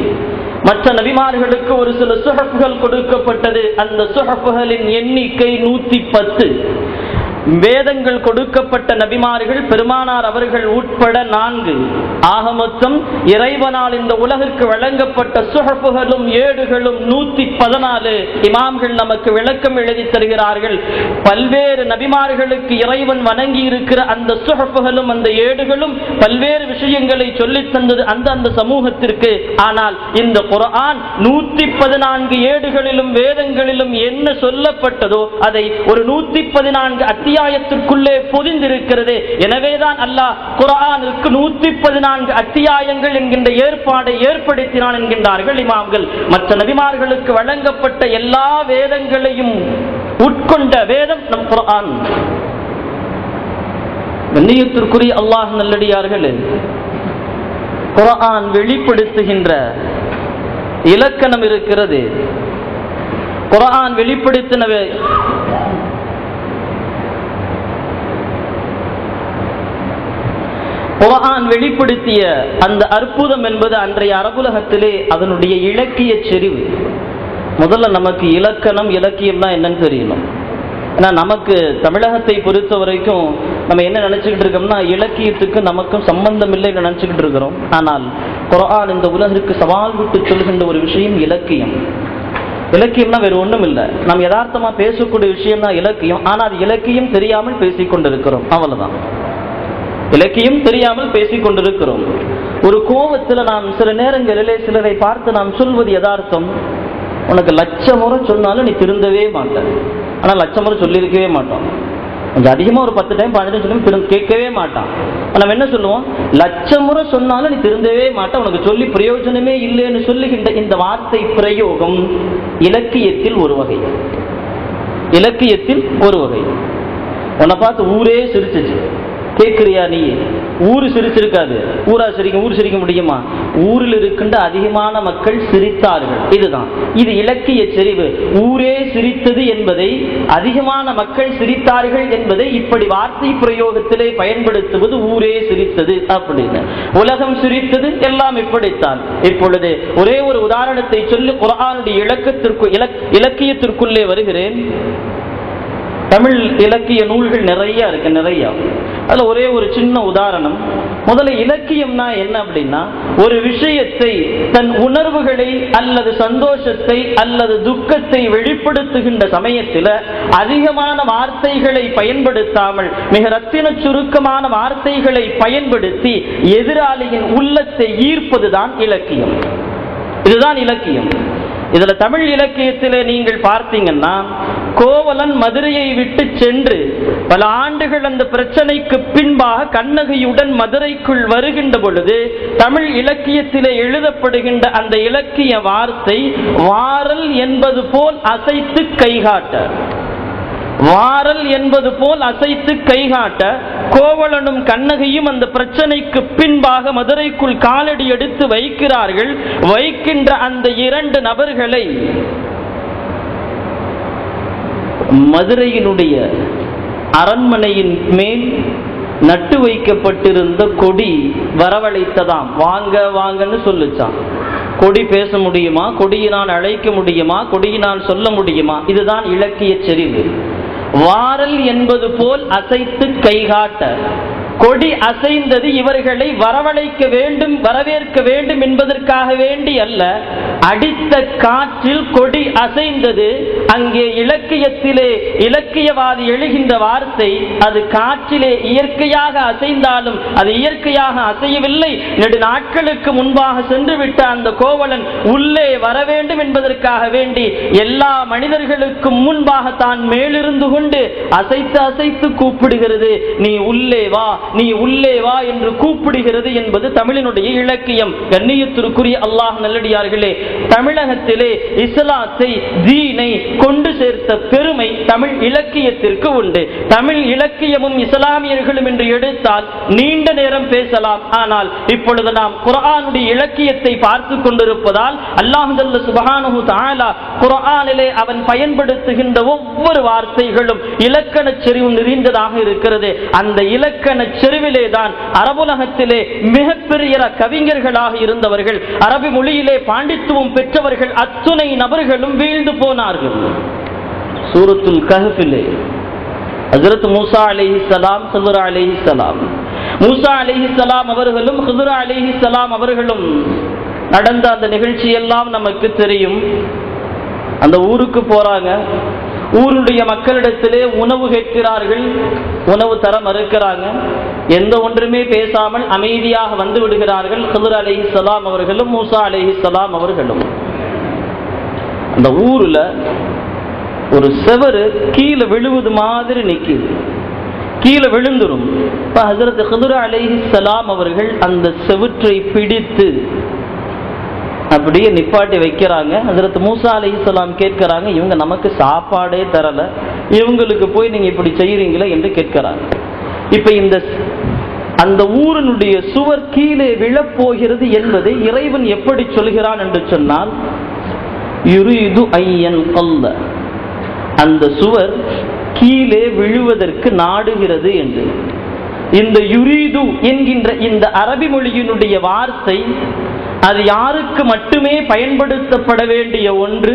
மற்ற நபிமார்களுக்கு ஒரு சில சுஹஃபுகள் கொடுக்கப்பட்டது. அந்த சுஹஃபுகளின் எண்ணிக்கை 110. வேதங்கள் கொடுக்கப்பட்ட நபிமார்கள் பெருமானார் அவர்கள் உட்பட 4. ஆக மொத்தம் இறைவனால் இந்த உலகிற்கு வழங்கப்பட்ட சுஹஃபுகளும் ஏடுகளும் 114. இமாம்கள் நமக்கு விளக்கம் எழுதி தருகிறார்கள். பல்வேறு நபிமார்களுக்கு இறைவன் வணங்கி இருக்கிற அந்த சுஹஃபுகளும் அந்த ஏடுகளும் பல்வேறு விஷயங்களை சொல்லித் தந்தது அந்த சமூகத்திற்கு. ஆனால் இந்த குர்ஆன் 114 ஏடுகளிலும் வேதங்களிலும் என்ன சொல்லப்பட்டதோ அதை ஒரு 114 அத்தியாயத்திற்குள்ளே பொதிந்திருக்கிறது. எனவேதான் அல்லாஹ் குர்ஆனுக்கு 114 அத்தியாயங்கள் என்கின்ற ஏற்பாடை ஏற்படுத்தினான் என்கின்றார்கள் இமாம்கள். மற்ற நபிமார்களுக்கு வழங்கப்பட்ட எல்லா வேதங்களையும் உட்கொண்ட வேதம் நம் குர்ஆன். கண்ணியத்திற்குரிய அல்லாஹ் நல்லடியார்களே, குர்ஆன் வெளிப்படுத்துகின்ற இலக்கணம் இருக்கிறது. குர்ஆன் வெளிப்படுத்தினவை குர்ஆன் வெளிப்படுத்திய அந்த அற்புதம் என்பது அன்றைய அரபுலகத்திலே அதனுடைய இலக்கிய செறிவு. முதல்ல நமக்கு இலக்கணம், இலக்கியம்னா என்னன்னு தெரியணும். ஏன்னா நமக்கு தமிழகத்தை பொறுத்த வரைக்கும் நம்ம என்ன நினைச்சுக்கிட்டு இருக்கோம்னா, இலக்கியத்துக்கு நமக்கும் சம்பந்தம் இல்லை நினைச்சுக்கிட்டு இருக்கிறோம். ஆனால் குர்ஆன் இந்த உலகிற்கு சவால் விட்டு சொல்கின்ற ஒரு விஷயம் இலக்கியம். இலக்கியம்னா வேறு ஒன்றும் இல்லை, நாம் யதார்த்தமா பேசக்கூடிய விஷயம் தான் இலக்கியம். ஆனால் அது இலக்கியம் தெரியாமல் பேசிக்கொண்டிருக்கிறோம், அவ்வளவுதான். இலக்கியம் தெரியாமல் பேசிக் கொண்டிருக்கிறோம். ஒரு கோபத்தில் நாம் சில நேரங்களிலே சிலரை பார்த்து நாம் சொல்வது யதார்த்தம், உனக்கு 1,00,000 முறை சொன்னாலும் நீ திருந்தவே மாட்ட. ஆனால் 1,00,000 முறை சொல்லியிருக்கவே மாட்டோம். கொஞ்சம் அதிகமாக ஒரு 10 டைம் 15 டைம் சொல்லி கேட்கவே மாட்டான். நம்ம என்ன சொல்லுவோம்? 1,00,000 முறை சொன்னாலும் நீ திருந்தவே மாட்ட, உனக்கு சொல்லி பிரயோஜனமே இல்லைன்னு சொல்லுகின்ற இந்த வார்த்தை பிரயோகம் இலக்கியத்தில் ஒரு வகை. இலக்கியத்தில் ஒரு வகை. உன்னை பார்த்து ஊரே சிரிச்சிச்சு, கேட்கிறியா நீ? ஊரு சிரிச்சிருக்காது. ஊரா சிரிக்கும்? ஊர் சிரிக்க முடியுமா? ஊரில் இருக்கின்ற அதிகமான மக்கள் சிரித்தார்கள். இதுதான், இது இலக்கிய செறிவு. ஊரே சிரித்தது என்பதை, அதிகமான மக்கள் சிரித்தார்கள் என்பதை இப்படி வார்த்தை பிரயோகத்திலே பயன்படுத்துவது ஊரே சிரித்தது அப்படின்னு. உலகம் சிரித்தது எல்லாம் இப்படித்தான். இப்பொழுது ஒரே ஒரு உதாரணத்தை சொல்லி குர்ஆனுடைய இலக்கியத்திற்குள்ளே வருகிறேன். தமிழ் இலக்கிய நூல்கள் நிறைய இருக்கு, நிறைய. அதுல ஒரே ஒரு சின்ன உதாரணம். முதல்ல இலக்கியம்னா என்ன அப்படின்னா, ஒரு விஷயத்தை, தன் உணர்வுகளை அல்லது சந்தோஷத்தை அல்லது துக்கத்தை வெளிப்படுத்துகின்ற சமயத்தில் அதிகமான வார்த்தைகளை பயன்படுத்தாமல் மிக ரத்தின சுருக்கமான வார்த்தைகளை பயன்படுத்தி எதிராளியின் உள்ளத்தை ஈர்ப்பதுதான் இலக்கியம். இதுதான் இலக்கியம். இதுல தமிழ் இலக்கியத்திலே நீங்கள் பார்த்தீங்கன்னா, கோவலன் மதுரையை விட்டு சென்று பல ஆண்டுகள் அந்த பிரச்சனைக்கு பின்பாக கண்ணகியுடன் மதுரைக்குள் வருகின்ற பொழுது தமிழ் இலக்கியத்திலே எழுதப்படுகின்ற அந்த இலக்கிய வார்த்தை வாரல் என்பது போல் அசைத்து கைகாட்ட, வாரல் என்பது போல் அசைத்து கைகாட்ட கோவலனும் கண்ணகியும் அந்த பிரச்சனைக்கு பின்பாக மதுரைக்குள் காலடி எடுத்து வைக்கிறார்கள். வைக்கின்ற அந்த 2 நபர்களை மதுரையினுடைய அரண்மனையின் மேல் நட்டு வைக்கப்பட்டிருந்த கொடி வரவழைத்ததாம். வாங்க வாங்கன்னு சொல்லுச்சான். கொடி பேச முடியுமா? கொடியினால் அழைக்க முடியுமா? கொடியினால் சொல்ல முடியுமா? இதுதான் இலக்கிய செறிவு. வாரல் என்பது போல் அசைத்து கைகாட்ட, கொடி அசைந்தது இவர்களை வரவழைக்க வேண்டும், வரவேற்க வேண்டும் என்பதற்காக வேண்டி அல்ல. அடித்த காற்றில் கொடி அசைந்தது. அங்கே இலக்கியத்திலே இலக்கியவாதி எழுகின்ற வார்த்தை, அது காற்றிலே இயற்கையாக அசைந்தாலும் அது இயற்கையாக அசையவில்லை. நெடு நாட்களுக்கு முன்பாக சென்று விட்ட அந்த கோவலன் உள்ளே வர வேண்டும் என்பதற்காக வேண்டி எல்லா மனிதர்களுக்கும் முன்பாக தான் மேலிருந்து கொண்டு அசைத்து அசைத்து கூப்பிடுகிறது, நீ உள்ளே வா, நீ உள்ளே வா என்று கூப்பிடுகிறது என்பது தமிழினுடைய இலக்கியம். கண்ணியத்திற்குரிய அல்லாஹ் நல்லடியார்களே, தமிழகத்திலே இஸ்லாத்தை, தீனை கொண்டு சேர்த்த பெருமை தமிழ் இலக்கியத்திற்கு உண்டு. தமிழ் இலக்கியமும் இஸ்லாமியர்களும் என்று எடுத்தால் நீண்ட நேரம் பேசலாம். ஆனால் இப்பொழுது நாம் குர்ஆனுடைய இலக்கியத்தை பார்த்து கொண்டிருப்பதால் அல்லாஹ் ஜல்ல சுப்ஹானஹு தஆலா குர்ஆனிலே அவன் பயன்படுத்துகின்ற ஒவ்வொரு வார்த்தைகளும் இலக்கண செறிவு நிறைந்ததாக இருக்கிறது. அந்த இலக்கண செறிவிலே தான் அரபுலகத்திலே மிகப்பெரிய கவிஞர்களாக இருந்தவர்கள், அரபி மொழியிலே பாண்டித்துவம் பெற்றவர்கள் அத்துணை நபர்களும் வீழ்ந்து போனார்கள். சூரத்துல் கஹ்ஃபிலே ஹஜ்ரத் மூசா அலைஹிஸ்ஸலாம், ஹித்ர் அலைஹிஸ்ஸலாம், மூசா அலைஹிஸ்ஸலாம் அவர்களும் ஹித்ர் அலைஹிஸ்ஸலாம் அவர்களும் நடந்த அந்த நிகழ்ச்சி எல்லாம் நமக்கு தெரியும். அந்த ஊருக்கு போறாங்க. ஊருடைய மக்களிடத்திலே உணவு கேட்கிறார்கள், உணவு தர மறுக்கிறாங்க. எந்த ஒன்றுமே பேசாமல் அமைதியாக வந்து விடுகிறார்கள் ஹித்ர் அலைஹிஸ்ஸலாம் அவர்களும் மூசா அலைஹிஸ்ஸலாம் அவர்களும். அந்த ஊர்ல ஒரு செவரு கீழே விழுவது மாதிரி நிக்குது, கீழே விழுந்துரும். ஹஜ்ரத் ஹித்ர் அலைஹிஸ்ஸலாம் அவர்கள் அந்த செவற்றை பிடித்து அப்படியே நிப்பாட்டி வைக்கிறாங்க. ஹஜ்ரத் மூசா அலைஹிஸ்ஸலாம் கேட்கிறாங்க, இவங்க நமக்கு சாப்பாடே தரல, இவங்களுக்கு போய் நீங்க இப்படி செய்யறீங்களா என்று கேட்கிறாங்க. இப்ப இந்த அந்த ஊரினுடைய சுவர் கீழே விழப்போகிறது என்பதை இறைவன் எப்படி சொல்கிறான் என்று சொன்னால், யுரீது ஐயன் கல்ல, அந்த சுவர் கீழே விழுவதற்கு நாடுகிறது என்று. இந்த யுரீது என்கின்ற இந்த அரபி மொழியினுடைய வார்த்தை அது யாருக்கு மட்டுமே பயன்படுத்தப்பட வேண்டிய ஒன்று,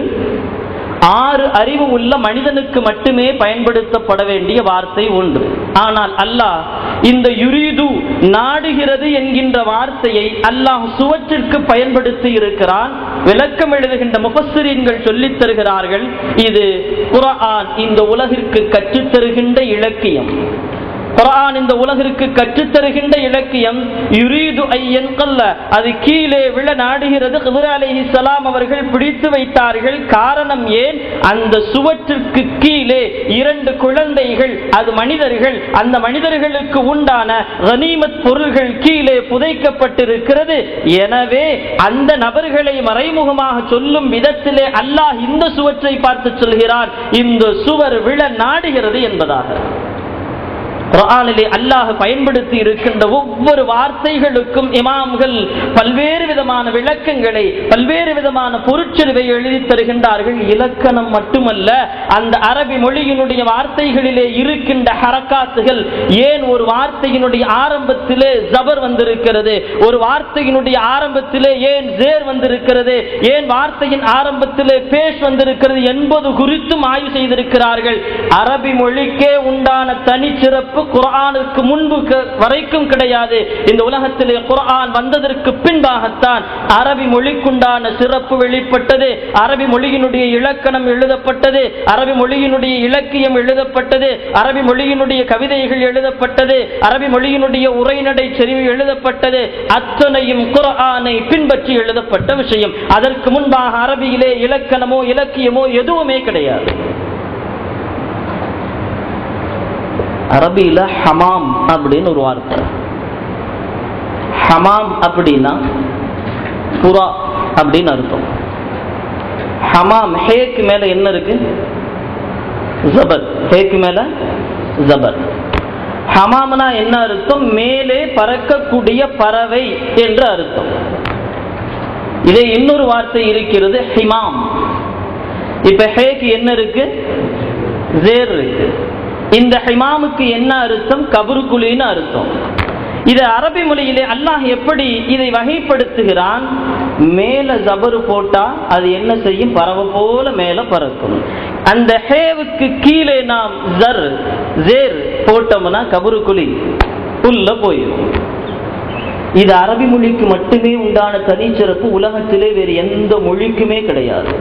6 அறிவு உள்ள மனிதனுக்கு மட்டுமே பயன்படுத்தப்பட வேண்டிய வார்த்தை ஒன்று. ஆனால் அல்லாஹ் இந்த யுரீது நாடுகிறது என்கின்ற வார்த்தையை அல்லாஹ் சுவற்றிற்கு பயன்படுத்தி இருக்கிறான். விளக்கம் எழுதுகின்ற முஃபஸ்ஸிரீன்கள் சொல்லித் தருகிறார்கள், இது குர்ஆன் இந்த உலகிற்கு கற்றுத்தருகின்ற இலக்கியம். குர்ஆன் இந்த உலகிற்கு கற்றுத்தருகின்ற இலக்கியம் யுரீது ஐயன் கல்ல, அது கீழே விழ நாடுகிறது. ஹிதர் அலைஹிஸ்ஸலாம் அவர்கள் பிடித்து வைத்தார்கள். காரணம் ஏன்? அந்த சுவற்றிற்கு கீழே 2 குழந்தைகள், அது மனிதர்கள், அந்த மனிதர்களுக்கு உண்டான கனிமத் பொருள்கள் கீழே புதைக்கப்பட்டிருக்கிறது. எனவே அந்த நபர்களை மறைமுகமாக சொல்லும் விதத்திலே அல்லாஹ் இந்த சுவற்றை பார்த்து சொல்கிறார், இந்த சுவர் விழ நாடுகிறது என்பதாக. குர்ஆனிலே அல்லாஹ் பயன்படுத்தி இருக்கின்ற ஒவ்வொரு வார்த்தைகளுக்கும் இமாம்கள் பல்வேறு விதமான விளக்கங்களை, பல்வேறு விதமான பொருட்செறிவை எழுதி தருகின்றார்கள். இலக்கணம் மட்டுமல்ல, அந்த அரபி மொழியினுடைய வார்த்தைகளிலே இருக்கின்ற ஹரக்காத்துகள், ஏன் ஒரு வார்த்தையினுடைய ஆரம்பத்திலே ஜபர் வந்திருக்கிறது, ஒரு வார்த்தையினுடைய ஆரம்பத்திலே ஏன் ஜேர் வந்திருக்கிறது, ஏன் வார்த்தையின் ஆரம்பத்திலே பேஷ் வந்திருக்கிறது என்பது குறித்தும் ஆய்வு செய்திருக்கிறார்கள். அரபி மொழிக்கே உண்டான தனிச்சிறப்பு குர்ஆனுக்கு முன்பு வரைக்கும் கிடையாது. இந்த உலகத்திலே குர்ஆன் வந்ததற்கு பின்பாகத்தான் அரபி மொழிக்குண்டான சிறப்பு வெளிப்பட்டது, அரபி மொழியினுடைய இலக்கணம் எழுதப்பட்டது, அரபி மொழியினுடைய இலக்கியம் எழுதப்பட்டது, அரபி மொழியினுடைய கவிதைகள் எழுதப்பட்டது, அரபி மொழியினுடைய உரைநடை செறிவு எழுதப்பட்டது. அத்தனையும் குர்ஆனை பின்பற்றி எழுதப்பட்ட விஷயம். அதற்கு முன்பாக அரபியிலே இலக்கணமோ இலக்கியமோ எதுவுமே கிடையாது. அரபியில ஹமாம் அப்படின்னு ஒரு வார்த்தை. ஹமாம் அப்படின்னா புறா அப்படின்னு அர்த்தம். ஹமாம் ஹேக்கு மேல என்ன இருக்கு? ஜபர். ஹேக்கு மேல ஜபர். ஹமாம்னா என்ன அர்த்தம்? மேலே பறக்கக்கூடிய பறவை என்று அர்த்தம். இதே இன்னொரு வார்த்தை இருக்கிறது, ஹிமாம். இப்ப ஹேக்கு என்ன இருக்கு? ஜேர் இருக்கு. இந்த ஹிமாமுக்கு என்ன அர்த்தம்? கபருக்குழின்னு அர்த்தம். இது அரபி மொழியிலே அல்லாஹ் எப்படி இதை வகைப்படுத்துகிறான்? மேல ஜபரு போட்டா அது என்ன செய்யும்? பறவை போல மேல பறக்கும். அந்த ஹேவுக்கு கீழே நாம் ஜர் ஜேர் போட்டோம்னா கபருக்குழி உள்ள போயிடும். இது அரபி மொழிக்கு மட்டுமே உண்டான தனிச்சிறப்பு, உலகத்திலே வேறு எந்த மொழிக்குமே கிடையாது.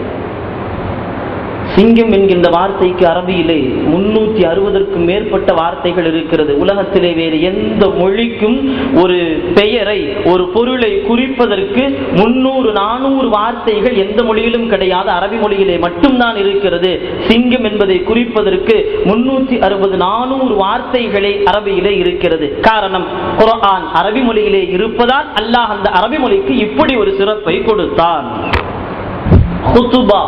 சிங்கம் என்கின்ற வார்த்தைக்கு அரபியிலே 360க்கும் மேற்பட்ட வார்த்தைகள் இருக்கிறது. உலகத்திலே வேறு எந்த மொழிக்கும் ஒரு பெயரை, ஒரு பொருளை குறிப்பதற்கு 300-400 வார்த்தைகள் எந்த மொழியிலும் கிடையாது. அரபி மொழியிலே மட்டும்தான் இருக்கிறது. சிங்கம் என்பதை குறிப்பதற்கு 360-400 வார்த்தைகளே அரபியிலே இருக்கிறது. காரணம், குர்ஆன் அரபி மொழியிலே இருப்பதால் அல்லாஹ் அந்த அரபி மொழிக்கு இப்படி ஒரு சிறப்பை கொடுத்தான். குத்துபா,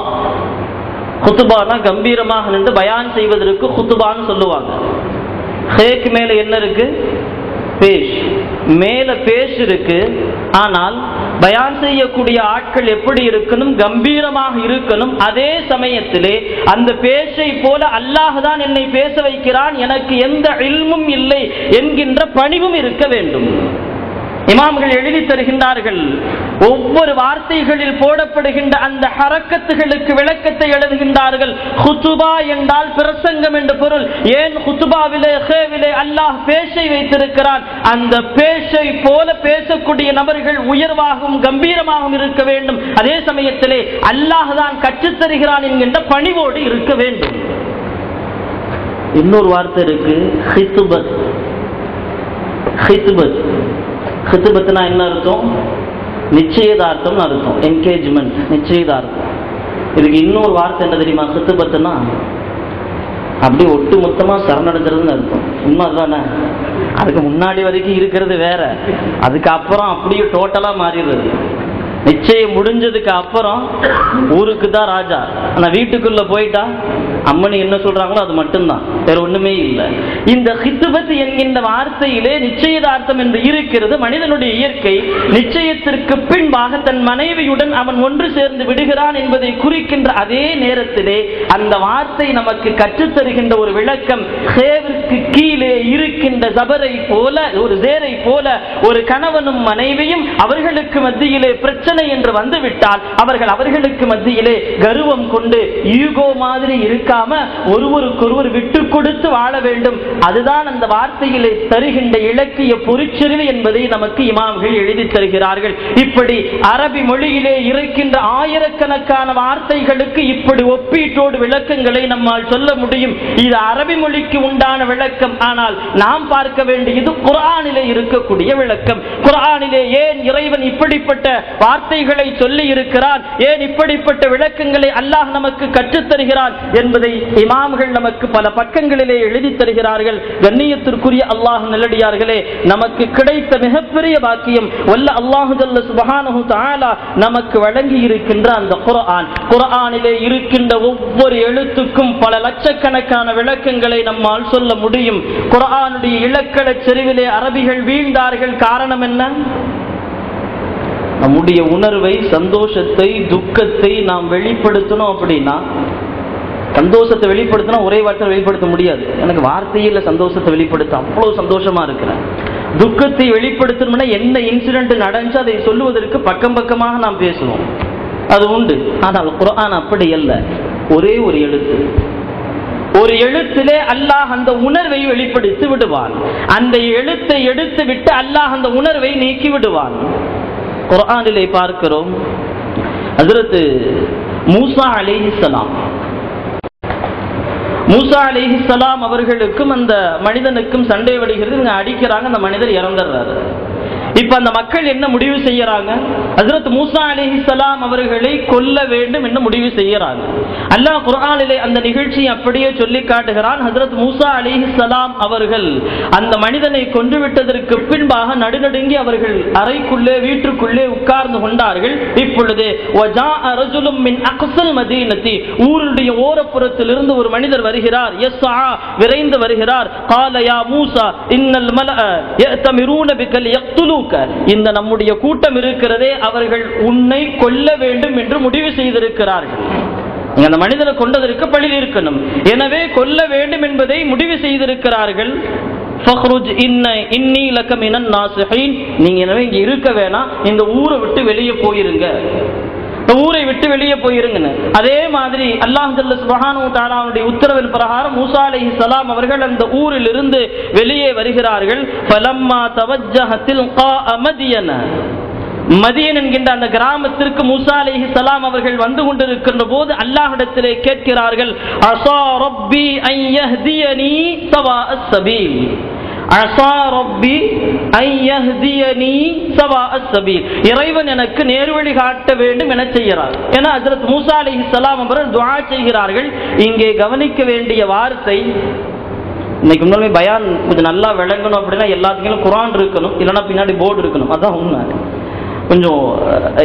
குத்துபானா கம்பீரமாக நின்று பயான் செய்வதற்கு குத்துபான்னு சொல்லுவாங்க. ஹேக்கு மேல என்ன இருக்கு? பேஷ். மேல பேஷ் இருக்கு. ஆனால் பயான் செய்யக்கூடிய ஆட்கள் எப்படி இருக்கணும்? கம்பீரமாக இருக்கணும். அதே சமயத்திலே அந்த பேஷை போல அல்லாஹ் தான் என்னை பேச வைக்கிறான், எனக்கு எந்த இல்மும் இல்லை என்கின்ற பணிவும் இருக்க வேண்டும். இமாம்கள் எழுதி தருகின்றார்கள், ஒவ்வொரு வார்த்தைகளில் போடப்படுகின்ற அந்த ஹரக்கத்துகளுக்கு விளக்கத்தை எழுதுகின்றார்கள். ஹுதுபா என்றால் பிரசங்கம் என்று பொருள். ஏன் ஹுதுபாவிலே ஹேவிலே அல்லாஹ் பேஷை வைத்திருக்கிறான்? அந்த பேஷை போல பேசக்கூடிய நபர்கள் உயர்வாகவும் கம்பீரமாகவும் இருக்க வேண்டும். அதே சமயத்திலே அல்லாஹ் தான் கற்றுத்தருகிறான் என்கின்ற பணிவோடு இருக்க வேண்டும். இன்னொரு வார்த்தை இருக்கு, ஹிதுபத். ஹிதுபத், ஹிதுபத்னா என்ன அர்த்தம்? நிச்சயதார்த்தம் அர்த்தம். என்கேஜ்மெண்ட், நிச்சயதார்த்தம். இதுக்கு இன்னொரு வார்த்தை என்ன தெரியுமா? ஹிதுபத்னா அப்படி ஒட்டு மொத்தமா சரணடைஞ்சிருதுன்னு அர்த்தம். உண்மை தானே? அதுக்கு முன்னாடி வரைக்கும் இருக்கிறது வேற, அதுக்கு அப்புறம் அப்படியே டோட்டலா மாறிடுறது. நிச்சயம் முடிஞ்சதுக்கு அப்புறம் ஊருக்கு தான் ராஜா, ஆனா வீட்டுக்குள்ள போயிட்டா அம்மனி என்ன சொல்றாங்களோ அது மட்டும்தான், வேற ஒண்ணுமே இல்லை. இந்த ஹிதுபத் என்கின்ற வார்த்தையிலே நிச்சயதார்த்தம் என்று இருக்கிறது. மனிதனுடைய இயற்கை நிச்சயத்திற்கு பின்பாக தன் மனைவியுடன் அவன் ஒன்று சேர்ந்து விடுகிறான் என்பதை குறிக்கின்ற அதே நேரத்திலே அந்த வார்த்தை நமக்கு கற்றுத்தருகின்ற ஒரு விளக்கம், ஹேவிற்கு கீழே இருக்கின்ற ஜபரை போல, ஒரு ஜேரை போல ஒரு கணவனும் மனைவியும் அவர்களுக்கு மத்தியிலே பிரச்சனை என்று வந்துவிட்டால் அவர்களுக்கு மத்தியிலே கர்வம் கொண்டு ஈகோ மாதிரி இருக்காம ஒருவருக்கொருவர் விட்டு கொடுத்து வாழ வேண்டும். அதுதான் அந்த வார்த்தையிலே தருகின்ற இலக்கிய பொருட்செறிவு என்பதை நமக்கு இமாம்கள் எழுதி தருகிறார்கள். இப்படி அரபி மொழியிலே இருக்கின்ற ஆயிரக்கணக்கான வார்த்தைகளுக்கு இப்படி ஒப்பீட்டோடு விளக்கங்களை நம்மால் சொல்ல முடியும். இது அரபி மொழிக்கு உண்டான விளக்கம். விளக்கம். ஆனால் நாம் பார்க்க வேண்டியது குர்ஆனிலே இருக்கக்கூடிய விளக்கம். குர்ஆனிலே ஏன் இறைவன் இப்படிப்பட்ட வார்த்தைகளை சொல்லி இருக்கிறான், ஏன் இப்படிப்பட்ட விளக்கங்களை அல்லாஹ் நமக்கு கற்றுத் தருகிறான் என்பதை இமாம்கள் நமக்கு பல பக்கங்களிலே எழுதி தருகிறார்கள். கண்ணியத்திற்குரிய அல்லாஹ் நல்லடியார்களே, நமக்கு கிடைத்த மிகப்பெரிய பாக்கியம் வல்ல அல்லாஹு ஜல்ல சுப்ஹானஹு தஆலா நமக்கு வழங்கி இருக்கின்ற அந்த குர்ஆன். குர்ஆனிலே இருக்கின்ற ஒவ்வொரு எழுத்துக்கும் பல லட்சக்கணக்கான விளக்கங்களை நம்மால் சொல்ல முடியும். குர்ஆனுடைய இலக்கண செறிவிலே அரபிகள் வீழ்ந்தார்கள். காரணம் என்ன? நம்முடைய உணர்வை, சந்தோஷத்தை, துக்கத்தை நாம் வெளிப்படுத்தணும் அப்படின்னா, சந்தோஷத்தை வெளிப்படுத்தினா ஒரே வார்த்தை வெளிப்படுத்த முடியாது. எனக்கு வார்த்தையில் சந்தோஷத்தை வெளிப்படுத்த அவ்வளவு சந்தோஷமா இருக்கிறேன். துக்கத்தை வெளிப்படுத்தணும்னா என்ன இன்சிடென்ட் நடந்துச்சு அதை சொல்லுவதற்கு பக்கம் பக்கமாக நாம் பேசுவோம், அது உண்டு. ஆனால் குர்ஆன் அப்படி அல்ல. ஒரே ஒரு எழுத்து, ஒரு எழுத்திலே அல்லாஹ் அந்த உணர்வை வெளிப்படுத்தி விடுவான். அந்த எழுத்தை எடுத்து விட்டு அல்லாஹ் அந்த உணர்வை நீக்கி விடுவான். குர்ஆனிலே பார்க்கிறோம், ஹஜ்ரத் மூசா அலைஹிஸ்ஸலாம், மூசா அலைஹிஸ்ஸலாம் அவர்களுக்கும் அந்த மனிதனுக்கும் சண்டை வருகிறது. அடிக்கிறாங்க, அந்த மனிதர் இறந்துடுறாரு. இப்ப அந்த மக்கள் என்ன முடிவு செய்யறாங்க? ஹஜ்ரத் மூசா அலைஹிஸ்ஸலாம் அவர்களை கொல்ல வேண்டும் என்று முடிவு செய்யறாங்க. அல்லாஹ் குர்ஆனிலே அந்த நிகழ்ச்சியை அப்படியே சொல்லி காட்டுகிறான். ஹஜ்ரத் மூசா அலைஹிஸ்ஸலாம் அவர்கள் அந்த மனிதனை கொன்றுவிட்டதற்கு பின்பாக நடுநடுங்கி அவர்கள் அறைக்குள்ளே, வீட்டுக்குள்ளே உட்கார்ந்து கொண்டார்கள். இப்பொழுது வஜாஅ ரஜுலும் மின் அக்ஸல் மதீனத்தி, ஊருடைய ஓரப்புறத்திலிருந்து ஒரு மனிதர் வருகிறார். யஸ்ஆ, விரைந்து வருகிறார். قال يا موسى ان الملأ يأتمرون بك ليقتلوك, இந்த நம்முடைய கூட்டம் இருக்கிறதே அவர்கள் உன்னை கொல்ல வேண்டும் என்று முடிவு செய்திருக்கிறார்கள். அந்த மனிதனை கொண்டதற்கு பழி இருக்கணும், எனவே கொல்ல வேண்டும் என்பதை முடிவு செய்திருக்கிறார்கள். ஃபக்ருஜ் இன்னி லக மினன் நாஸிஹீன், நீங்க எனவே இங்க இருக்க வேணாம், இந்த ஊரை விட்டு வெளியே போயிருங்க, ஊரை விட்டு வெளியே போயிருங்க. அதே மாதிரி அல்லாஹ் ஜல்ல சுப்ஹானஹு வ தஆலாவுடைய உத்தரவின் பிரகாரம் மூசா அலைஹிஸ்ஸலாம் அவர்கள் அந்த ஊரில் இருந்து வெளியே வருகிறார்கள். ஃபலம்மா தவஜ்ஜஹ தில்கா மதியன, மதியன் என்கின்ற அந்த கிராமத்திற்கு மூசா அலைஹிஸ்ஸலாம் அவர்கள் வந்து கொண்டிருக்கின்ற போது அல்லாஹ்விடத்திலே கேட்கிறார்கள், அஸா ரப்பி அன் யஹ்தியனி ஸவாஅஸ் ஸபீல், அஸா ரப்பி அன் யஹ்தியனி ஸவாஅஸ் ஸபீல், இறைவன் எனக்கு நேர்வழி காட்ட வேண்டும் என செய்கிறார். ஏன்னா ஹஜ்ரத் மூசா அலைஹிஸ்ஸலாம் அவர்கள் துஆ செய்கிறார்கள். இங்கே கவனிக்க வேண்டிய வார்த்தை, இன்னைக்கு முன்னாலே பயான் கொஞ்சம் நல்லா விளங்கணும் அப்படின்னா எல்லாத்துக்கும் குர்ஆன் இருக்கணும், இல்லைன்னா பின்னாடி போர்டு இருக்கணும். அதான் உண்மை. கொஞ்சம்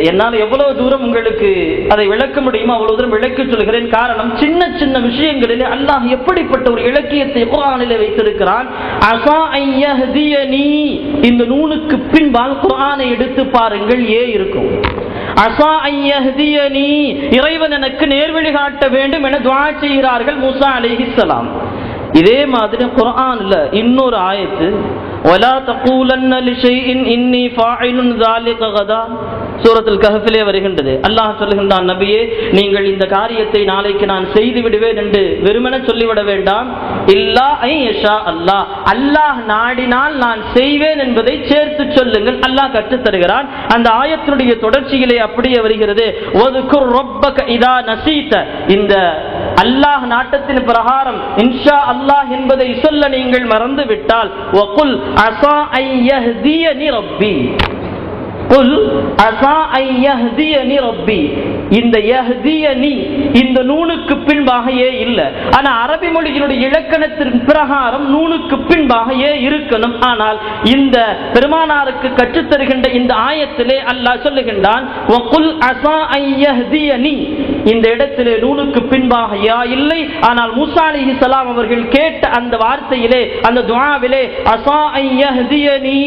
என்னால் எவ்வளவு தூரம் உங்களுக்கு அதை விளக்க முடியுமோ அவ்வளவு தூரம் விளக்க சொல்கிறேன். காரணம், சின்ன சின்ன விஷயங்களிலே அல்லாஹ் எப்படிப்பட்ட ஒரு இலக்கியத்தை குர்ஆனிலே வைத்திருக்கிறான். அஸா அன் யஹ்தியனி, இந்த நூனுக்கு பின்பால் குர்ஆனை எடுத்து பாருங்கள், ஏ இருக்கும். அஸா அன் யஹ்தியனி, இறைவன் எனக்கு நேர்வழி காட்ட வேண்டும் என துஆ செய்கிறார்கள் மூசா அலைஹிஸ்ஸலாம். இதே மாதிரி குர்ஆன்ல இன்னொரு ஆயத்து, வலா தகூலன்ன லிஷைஇன் இன்னி ஃபாயிலுன் ஸாலிக கதா, சூரத்துல் கஹ்ஃபிலே வருகின்றது. அல்லாஹ் சொல்லுகின்றான், நபியே நீங்கள் இந்த காரியத்தை நாளைக்கு நான் செய்து விடுவேன் என்று வெறுமனே சொல்லிவிட வேண்டாம். இல்லா ஐ யஷா அல்லாஹ், அல்லாஹ் நாடினால் நான் செய்வேன் என்பதை சேர்த்து சொல்லுங்கள். அல்லாஹ் கற்றுத் தருகிறான். அந்த ஆயத்தினுடைய தொடர்ச்சியிலே அப்படியே வருகிறது, வதுகுர் ரப்பக இதா நஸீத, இந்த அல்லாஹ் நாட்டத்தின் பிரகாரம் இன்ஷா அல்லாஹ் என்பதை சொல்ல நீங்கள் மறந்து விட்டால், வகுல் அஸா அன் யஹ்தியனி ரப்பி, குல் அஸா அன் யஹ்தியனி ரப்பி, இந்த யஹ்தியனி இந்த நூனுக்கு பின்பாக ஏ இல்ல. ஆனா அரபி மொழியினுடைய இலக்கணத்தின் பிரகாரம் நூனுக்கு பின்பாக ஏ இருக்கணும். ஆனால் இந்த பெருமானாருக்கு கற்றுத் தருகின்ற இந்த ஆயத்திலே அல்லாஹ் சொல்லுகின்றான், வகுல் அஸா அன் யஹ்தியனி, இந்த இடத்திலே நூனுக்கு பின்பாக யா இல்லை. ஆனால் மூசா அலைஹிஸ்ஸலாம் அவர்கள் கேட்ட அந்த வார்த்தையிலே, அந்த துஆவிலே அஸா அன் யஹ்தியனி,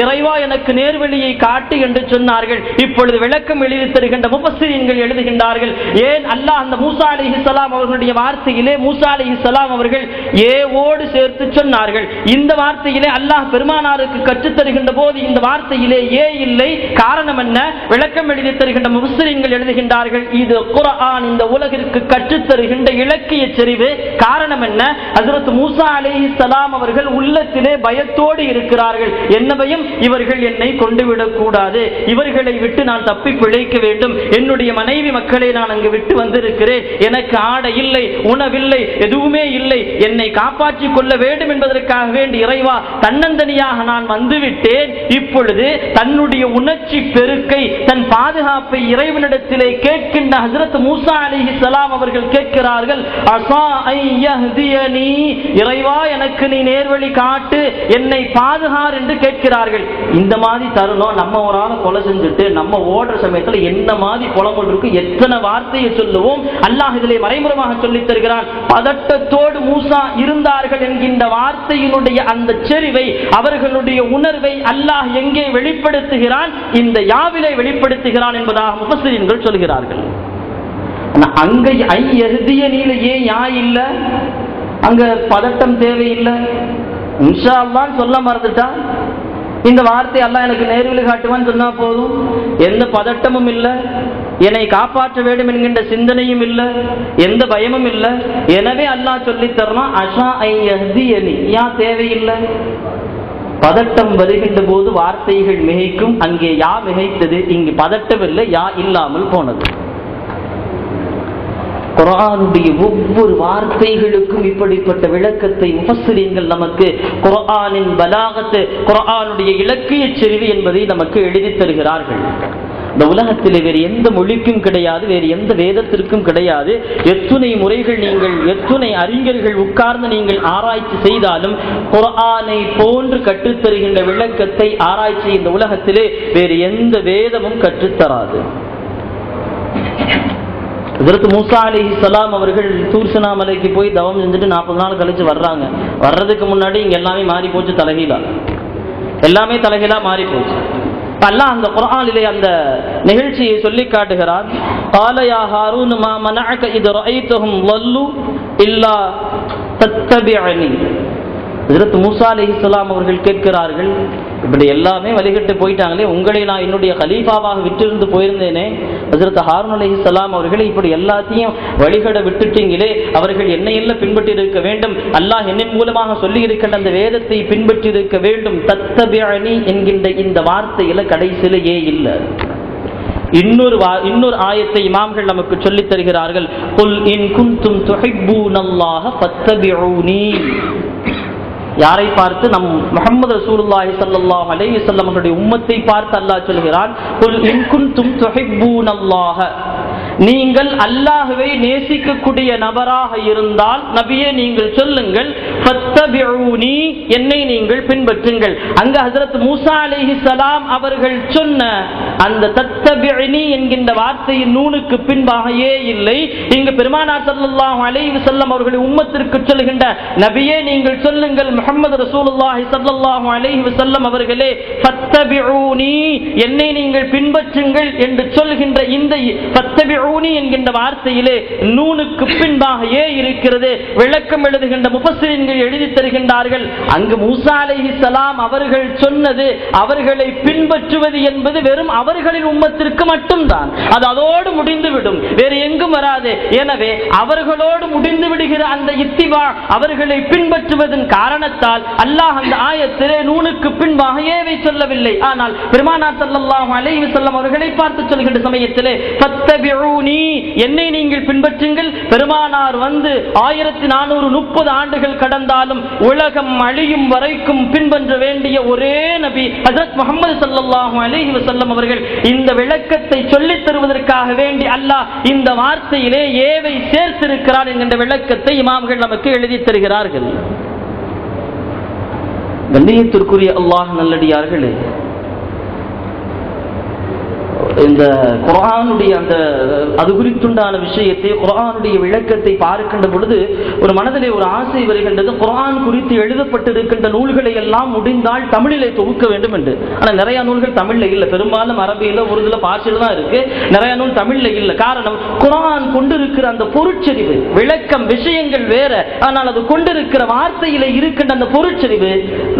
இறைவா எனக்கு நேர்வழியை காட்டு என்று சொன்னார்கள். இப்பொழுது விளக்கம் எழுதி தருகின்ற முஃபஸ்ஸிரீன்கள் எழுதுகின்றார்கள், ஏன் அல்லாஹ் அந்த மூசா அலைஹிஸ்ஸலாம் அவர்களுடைய வார்த்தையிலே மூசா அலைஹிஸ்ஸலாம் அவர்கள் ஏவோடு சேர்த்து சொன்னார்கள். இந்த வார்த்தையிலே அல்லாஹ் பெருமானாருக்கு கற்றுத் தருகின்ற போது இந்த வார்த்தையிலே ஏ இல்லை. காரணம் என்ன? விளக்கம் எழுதி தருகின்ற முஃபஸ்ஸிரீன்கள் எழுதுகின்றார்கள், இது குர்ஆன் குர்ஆன் இந்த உலகிற்கு கற்றுத்தருகின்ற இலக்கிய செறிவு. காரணம் என்ன? ஹஜ்ரத் மூசா அலைஹிஸ்ஸலாம் அவர்கள் உள்ளத்திலே பயத்தோடு இருக்கிறார்கள். என்ன பயம்? இவர்கள் என்னை கொண்டு விடக்கூடாது, இவர்களை விட்டு நான் தப்பி பிழைக்க வேண்டும், என்னுடைய மனைவி மக்களை நான் அங்கு விட்டு வந்திருக்கிறேன், எனக்கு ஆடை இல்லை, உணவில்லை, எதுவுமே இல்லை, என்னை காப்பாற்றிக் கொள்ள வேண்டும் என்பதற்காக வேண்டி இறைவா தன்னந்தனியாக நான் வந்துவிட்டேன். இப்பொழுது தன்னுடைய உணர்ச்சி பெருக்கை, தன் பாதுகாப்பை இறைவனிடத்திலே கேட்கின்ற ஹஜ்ரத் மூசா அலைஹிஸ்ஸலாம் அவர்கள் கேட்கிறார்கள், அஸா ஐ யஹ்தியனி, இறைவா எனக்கு நீ நேர்வழி காட்டு, என்னை பாதுகார் என்று கேட்கிறார்கள். இந்த மாதிரி தருணம் நம்ம ஒரு ஆளை கொலை செஞ்சுட்டு நம்ம ஓடுற சமயத்தில் என்ன மாதிரி புலம்பல் இருக்கு, எத்தனை வார்த்தையை சொல்லுவோம். அல்லாஹ் இதிலே மறைமுகமாக சொல்லித் தருகிறான். பதட்டத்தோடு மூசா இருந்தார்கள் என்கின்ற வார்த்தையினுடைய அந்த செறிவை, அவர்களுடைய உணர்வை அல்லாஹ் எங்கே வெளிப்படுத்துகிறான்? இந்த யாவிலே வெளிப்படுத்துகிறான் என்பதாக முஃபஸ்ஸிரீன்கள் சொல்கிறார்கள். அங்க ஐ யஹ்திய நீல ஏன் யா இல்ல? அங்க பதட்டம் தேவையில்லை, இன்ஷா அல்லாஹ் சொல்ல மறந்துட்டா இந்த வார்த்தை அல்லாஹ் எனக்கு நேர்வழி காட்டுவான்னு சொன்னா போதும். எந்த பதட்டமும் இல்லை, என்னை காப்பாற்ற வேண்டும் என்கின்ற சிந்தனையும் இல்லை, எந்த பயமும் இல்லை. எனவே அல்லாஹ் சொல்லித் தரணும், அஷா ஐ யஹ்தியனி, யா தேவையில்லை. பதட்டம் வருகின்ற போது வார்த்தைகள் மிகைக்கும், அங்கே யா மிகைத்தது, இங்கு பதட்டமில்லை, யா இல்லாமல் போனது. குர்ஆனுடைய ஒவ்வொரு வார்த்தைகளுக்கும் இப்படிப்பட்ட விளக்கத்தை முஃபஸ்ஸிரீன்கள் நமக்கு குர்ஆனின் பலாகத், குர்ஆனுடைய இலக்கிய செறிவு என்பதை நமக்கு எழுதித் தருகிறார்கள். இந்த உலகத்திலே வேறு எந்த மொழிக்கும் கிடையாது, வேறு எந்த வேதத்திற்கும் கிடையாது. எத்துணை முறைகள் நீங்கள், எத்துணை அறிஞர்கள் உட்கார்ந்து நீங்கள் ஆராய்ச்சி செய்தாலும் குர்ஆனை போன்று கற்றுத்தருகின்ற விளக்கத்தை, ஆராய்ச்சி இந்த உலகத்திலே வேறு எந்த வேதமும் கற்றுத்தராது. ஹஜ்ரத் மூசா அலைஹிஸ்ஸலாம் அவர்கள் தூர்சனா மலைக்கு போய் தவம் செஞ்சுட்டு 40 நாள் கழிச்சு வர்றாங்க. வர்றதுக்கு முன்னாடி இங்க எல்லாமே மாறி போச்சு, தலைகீழா எல்லாமே தலைகீழா மாறி போச்சு. அல்லாஹ் அந்த குர்ஆனிலே அந்த நிகழ்ச்சியை சொல்லி காட்டுகிறார். قال يا هارون ما منعك إذ رأيتهم ضلوا إلا تتبعني. ஹஜ்ரத் மூசா அலைஹிஸ்ஸலாம் அவர்கள் கேட்கிறார்கள், இப்படி எல்லாமே வழிகட்டு போயிட்டாங்களே, உங்களை நான் என்னுடைய கலீஃபாவாக விட்டிருந்து போயிருந்தேனே, ஹஜ்ரத் ஹாரூன் அலைஹிஸ்ஸலாம் அவர்களை இப்படி எல்லாத்தையும் வழிகட விட்டுட்டீங்களே, அவர்கள் என்னை எல்லாம் பின்பற்றி இருக்க வேண்டும், அல்லாஹ் என்னின் மூலமாக சொல்லி இருக்கின்ற அந்த வேதத்தை பின்பற்றி இருக்க வேண்டும். தத்தபிஅனி என்கின்ற இந்த வார்த்தையில கடைசியிலேயே இல்லை. இன்னொரு ஆயத்தை இமாம்கள் நமக்கு சொல்லித் தருகிறார்கள். குல் இன் குன்தும் துஹிப்பூனல்லாஹ ஃபத்தபிஊனி. யாரை பார்த்து? நம் முஹம்மது ரசூலுல்லாஹி ஸல்லல்லாஹு அலைஹி வஸல்லம் அவருடைய உம்மத்தை பார்த்து அல்லாஹ் சொல்கிறான், குல் இன் குன்தும் துஹிப்பூனல்லாஹ, நீங்கள் அல்லாஹ்வை நேசிக்கக்கூடிய நபராக இருந்தால் நபியே நீங்கள் சொல்லுங்கள், ஃபத்தபிஊனி, என்னை நீங்கள் பின்பற்றுங்கள். அங்க ஹஜ்ரத் மூசா அலைஹிஸ்ஸலாம் அவர்கள் சொன்ன அந்த தத்தபிஇனி என்கின்ற வார்த்தையின் நூனுக்கு பின்பாக ஏ இல்லை. இங்கு பெருமானார் ஸல்லல்லாஹு அலைஹி வஸல்லம் அவர்கள் உம்மத்திற்கு சொல்லுகின்ற நபியே நீங்கள் சொல்லுங்கள், முஹம்மது ரசூலுல்லாஹி ஸல்லல்லாஹு அலைஹி வஸல்லம் அவர்களே, ஃபத்தபிஊனி, என்னை நீங்கள் பின்பற்றுங்கள் என்று சொல்கின்ற இந்த ஃபத்தபிஊனி என்கின்ற வார்த்தையிலே நூனுக்கு பின்பாக ஏ இருக்கிறது. விளக்கம் எழுதுகின்ற முஃபஸ்ஸிரீன்கள் எழுதி தருகின்றார்கள், அங்கு மூசா அலைஹிஸ்ஸலாம் அவர்கள் சொன்னது, அவர்களை பின்பற்றுவது என்பது வெறும் அவர்களின் உம்மத்திற்கு மட்டும்தான், அது அதோடு முடிந்துவிடும், வேறு எங்கும் வராது. எனவே அவர்களோடு முடிந்து விடுகிற அந்த இத்திபா, அவர்களை பின்பற்றுவதன் காரணத்தால் அல்லாஹ் அந்த ஆயத்திலே நூனுக்கு பின்பாக ஏவை சொல்லவில்லை. ஆனால் பெருமானார் ஸல்லல்லாஹு அலைஹி வஸல்லம் அவர்களை பார்த்து சொல்கின்ற சமயத்திலே ஃபத்தபிஊனி, என்னை நீங்கள் பின்பற்றுங்கள். பெருமானார் வந்து 1430 ஆண்டுகள் கடந்தாலும் உலகம் அழியும் வரைக்கும் பின்பற்ற வேண்டிய ஒரே நபி ஹஜ்ரத் முஹம்மது ஸல்லல்லாஹு அலைஹி வஸல்லம் அவர்கள். இந்த விளக்கத்தை சொல்லித் தருவதற்காக வேண்டி அல்லாஹ் இந்த வார்த்தையிலே ஏவை சேர்த்திருக்கிறார் என்கின்ற விளக்கத்தை இமாம்கள் நமக்கு எழுதி தருகிறார்கள். கண்ணியத்திற்குரிய அல்லாஹ் நல்லடியார்களே, இந்த குர்ஆனுடைய அந்த அது குறித்துண்டான விஷயத்தை, குர்ஆனுடைய விளக்கத்தை பார்க்கின்ற பொழுது ஒரு மனதிலே ஒரு ஆசை வருகின்றது. குர்ஆன் குறித்து எழுதப்பட்டிருக்கின்ற நூல்களை எல்லாம் முடிந்தால் தமிழிலே தொகுக்க வேண்டும் என்று. ஆனால் நிறைய நூல்கள் தமிழ்ல இல்லை, பெரும்பாலும் அரபியில, உருதுல, பார்சியில தான் இருக்கு. நிறைய நூல் தமிழ்ல இல்லை. காரணம், குர்ஆன் கொண்டிருக்கிற அந்த பொருட்செறிவு, விளக்கம், விஷயங்கள் வேற, ஆனால் அது கொண்டிருக்கிற வார்த்தையில இருக்கின்ற அந்த பொருட்செறிவு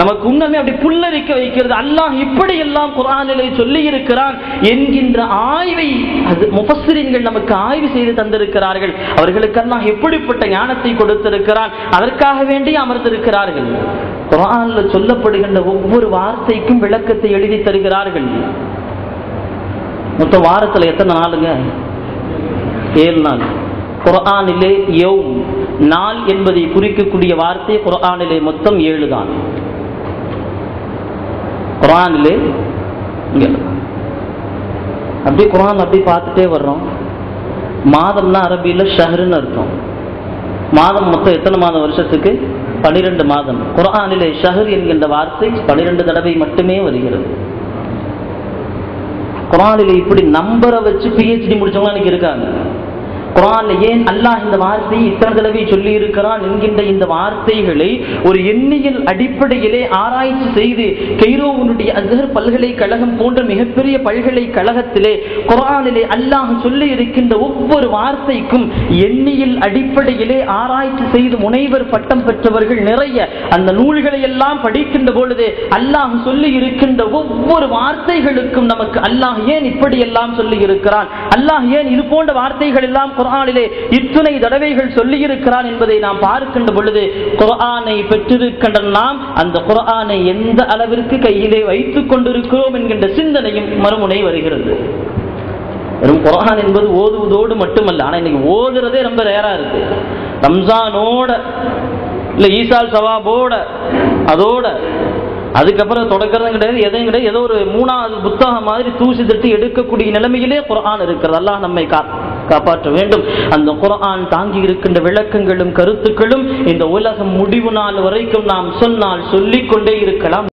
நமக்கு உண்மையுமே அப்படி புல்லரிக்க வைக்கிறது. அல்லாஹ் இப்படி எல்லாம் குர்ஆனிலே சொல்லி இருக்கிறான் என்கின்ற என்கின்ற ஆய்வை அது முஃபஸ்ஸிரீன்கள் நமக்கு ஆய்வு செய்து தந்திருக்கிறார்கள். அவர்களுக்கு அல்லாஹ் எப்படிப்பட்ட ஞானத்தை கொடுத்திருக்கிறான், அதற்காக வேண்டி அமர்ந்திருக்கிறார்கள். குர்ஆன்ல சொல்லப்படுகின்ற ஒவ்வொரு வார்த்தைக்கும் விளக்கத்தை எழுதி தருகிறார்கள். மொத்த வாரத்தில் எத்தனை நாளுங்க? 7 நாள். குர்ஆனிலே யௌம் நாள் என்பதை குறிக்கக்கூடிய வார்த்தை குர்ஆனிலே மொத்தம் 7 தான். குர்ஆனிலே அப்படி குர்ஆன் அப்படி பார்த்துட்டே வர்றோம். மாதம்னா அரபியில ஷஹ்ருன்னு அர்த்தம். மாதம் மொத்தம் எத்தனை மாதம் வருஷத்துக்கு? 12 மாதம். குர்ஆனிலே ஷஹர் என்கின்ற வார்த்தை 12 தடவை மட்டுமே வருகிறது. குர்ஆனிலே இப்படி நம்பரை வச்சு PhD முடிச்சவங்க எனக்கு இருக்காங்க. குர்ஆன்ல ஏன் அல்லாஹ் இந்த வார்த்தையை இத்தனை தடவை சொல்லி இருக்கிறான் என்கின்ற இந்த வார்த்தைகளை ஒரு எண்ணியல் அடிப்படையிலே ஆராய்ச்சி செய்து கைரோவுடைய அஸ்ஹர் பல்கலைக்கழகம் போன்ற மிகப்பெரிய பல்கலைக்கழகத்திலே குர்ஆனிலே அல்லாஹ் சொல்லி இருக்கின்ற ஒவ்வொரு வார்த்தைக்கும் எண்ணியல் அடிப்படையிலே ஆராய்ச்சி செய்து முனைவர் பட்டம் பெற்றவர்கள் நிறைய. அந்த நூல்களை எல்லாம் படிக்கின்ற பொழுது அல்லாஹ் சொல்லி இருக்கின்ற ஒவ்வொரு வார்த்தைகளுக்கும் நமக்கு அல்லாஹ் ஏன் இப்படி எல்லாம் சொல்லி இருக்கிறான், அல்லாஹ் ஏன் இது போன்ற வார்த்தைகள் எல்லாம் குர்ஆனிலே இத்தனை தடவைகள் சொல்லி இருக்கிறான் என்பதை நாம் பார்க்கின்ற பொழுது குர்ஆனை பெற்றிருக்கின்ற நாம் அந்த குர்ஆனை எந்த அளவிற்கு கையிலே வைத்துக் கொண்டிருக்கிறோம் என்கின்ற சிந்தனையும் மறுமுனை வருகிறது. வெறும் குர்ஆன் என்பது ஓதுவதோடு மட்டுமல்ல, ஆனா இன்னைக்கு ஓதுறதே ரொம்ப ரேரா இருக்கு. ரம்ஜானோட இல்ல ஈசால் சவாபோட அதோட அதுக்கப்புறம் தொடக்கிறது கிடையாது, எதையும் கிடையாது. ஏதோ ஒரு 3வது புத்தகம் மாதிரி தூசி தட்டி எடுக்கக்கூடிய நிலைமையிலே குர்ஆன் இருக்கிறது. அல்லாஹ் நம்மை காப்பாற்ற வேண்டும். அந்த குர்ஆன் தாங்கி இருக்கின்ற விளக்கங்களும் கருத்துக்களும் இந்த உலகம் முடிவு நாள் வரைக்கும் நாம் சொன்னால் சொல்லிக் கொண்டே இருக்கலாம்.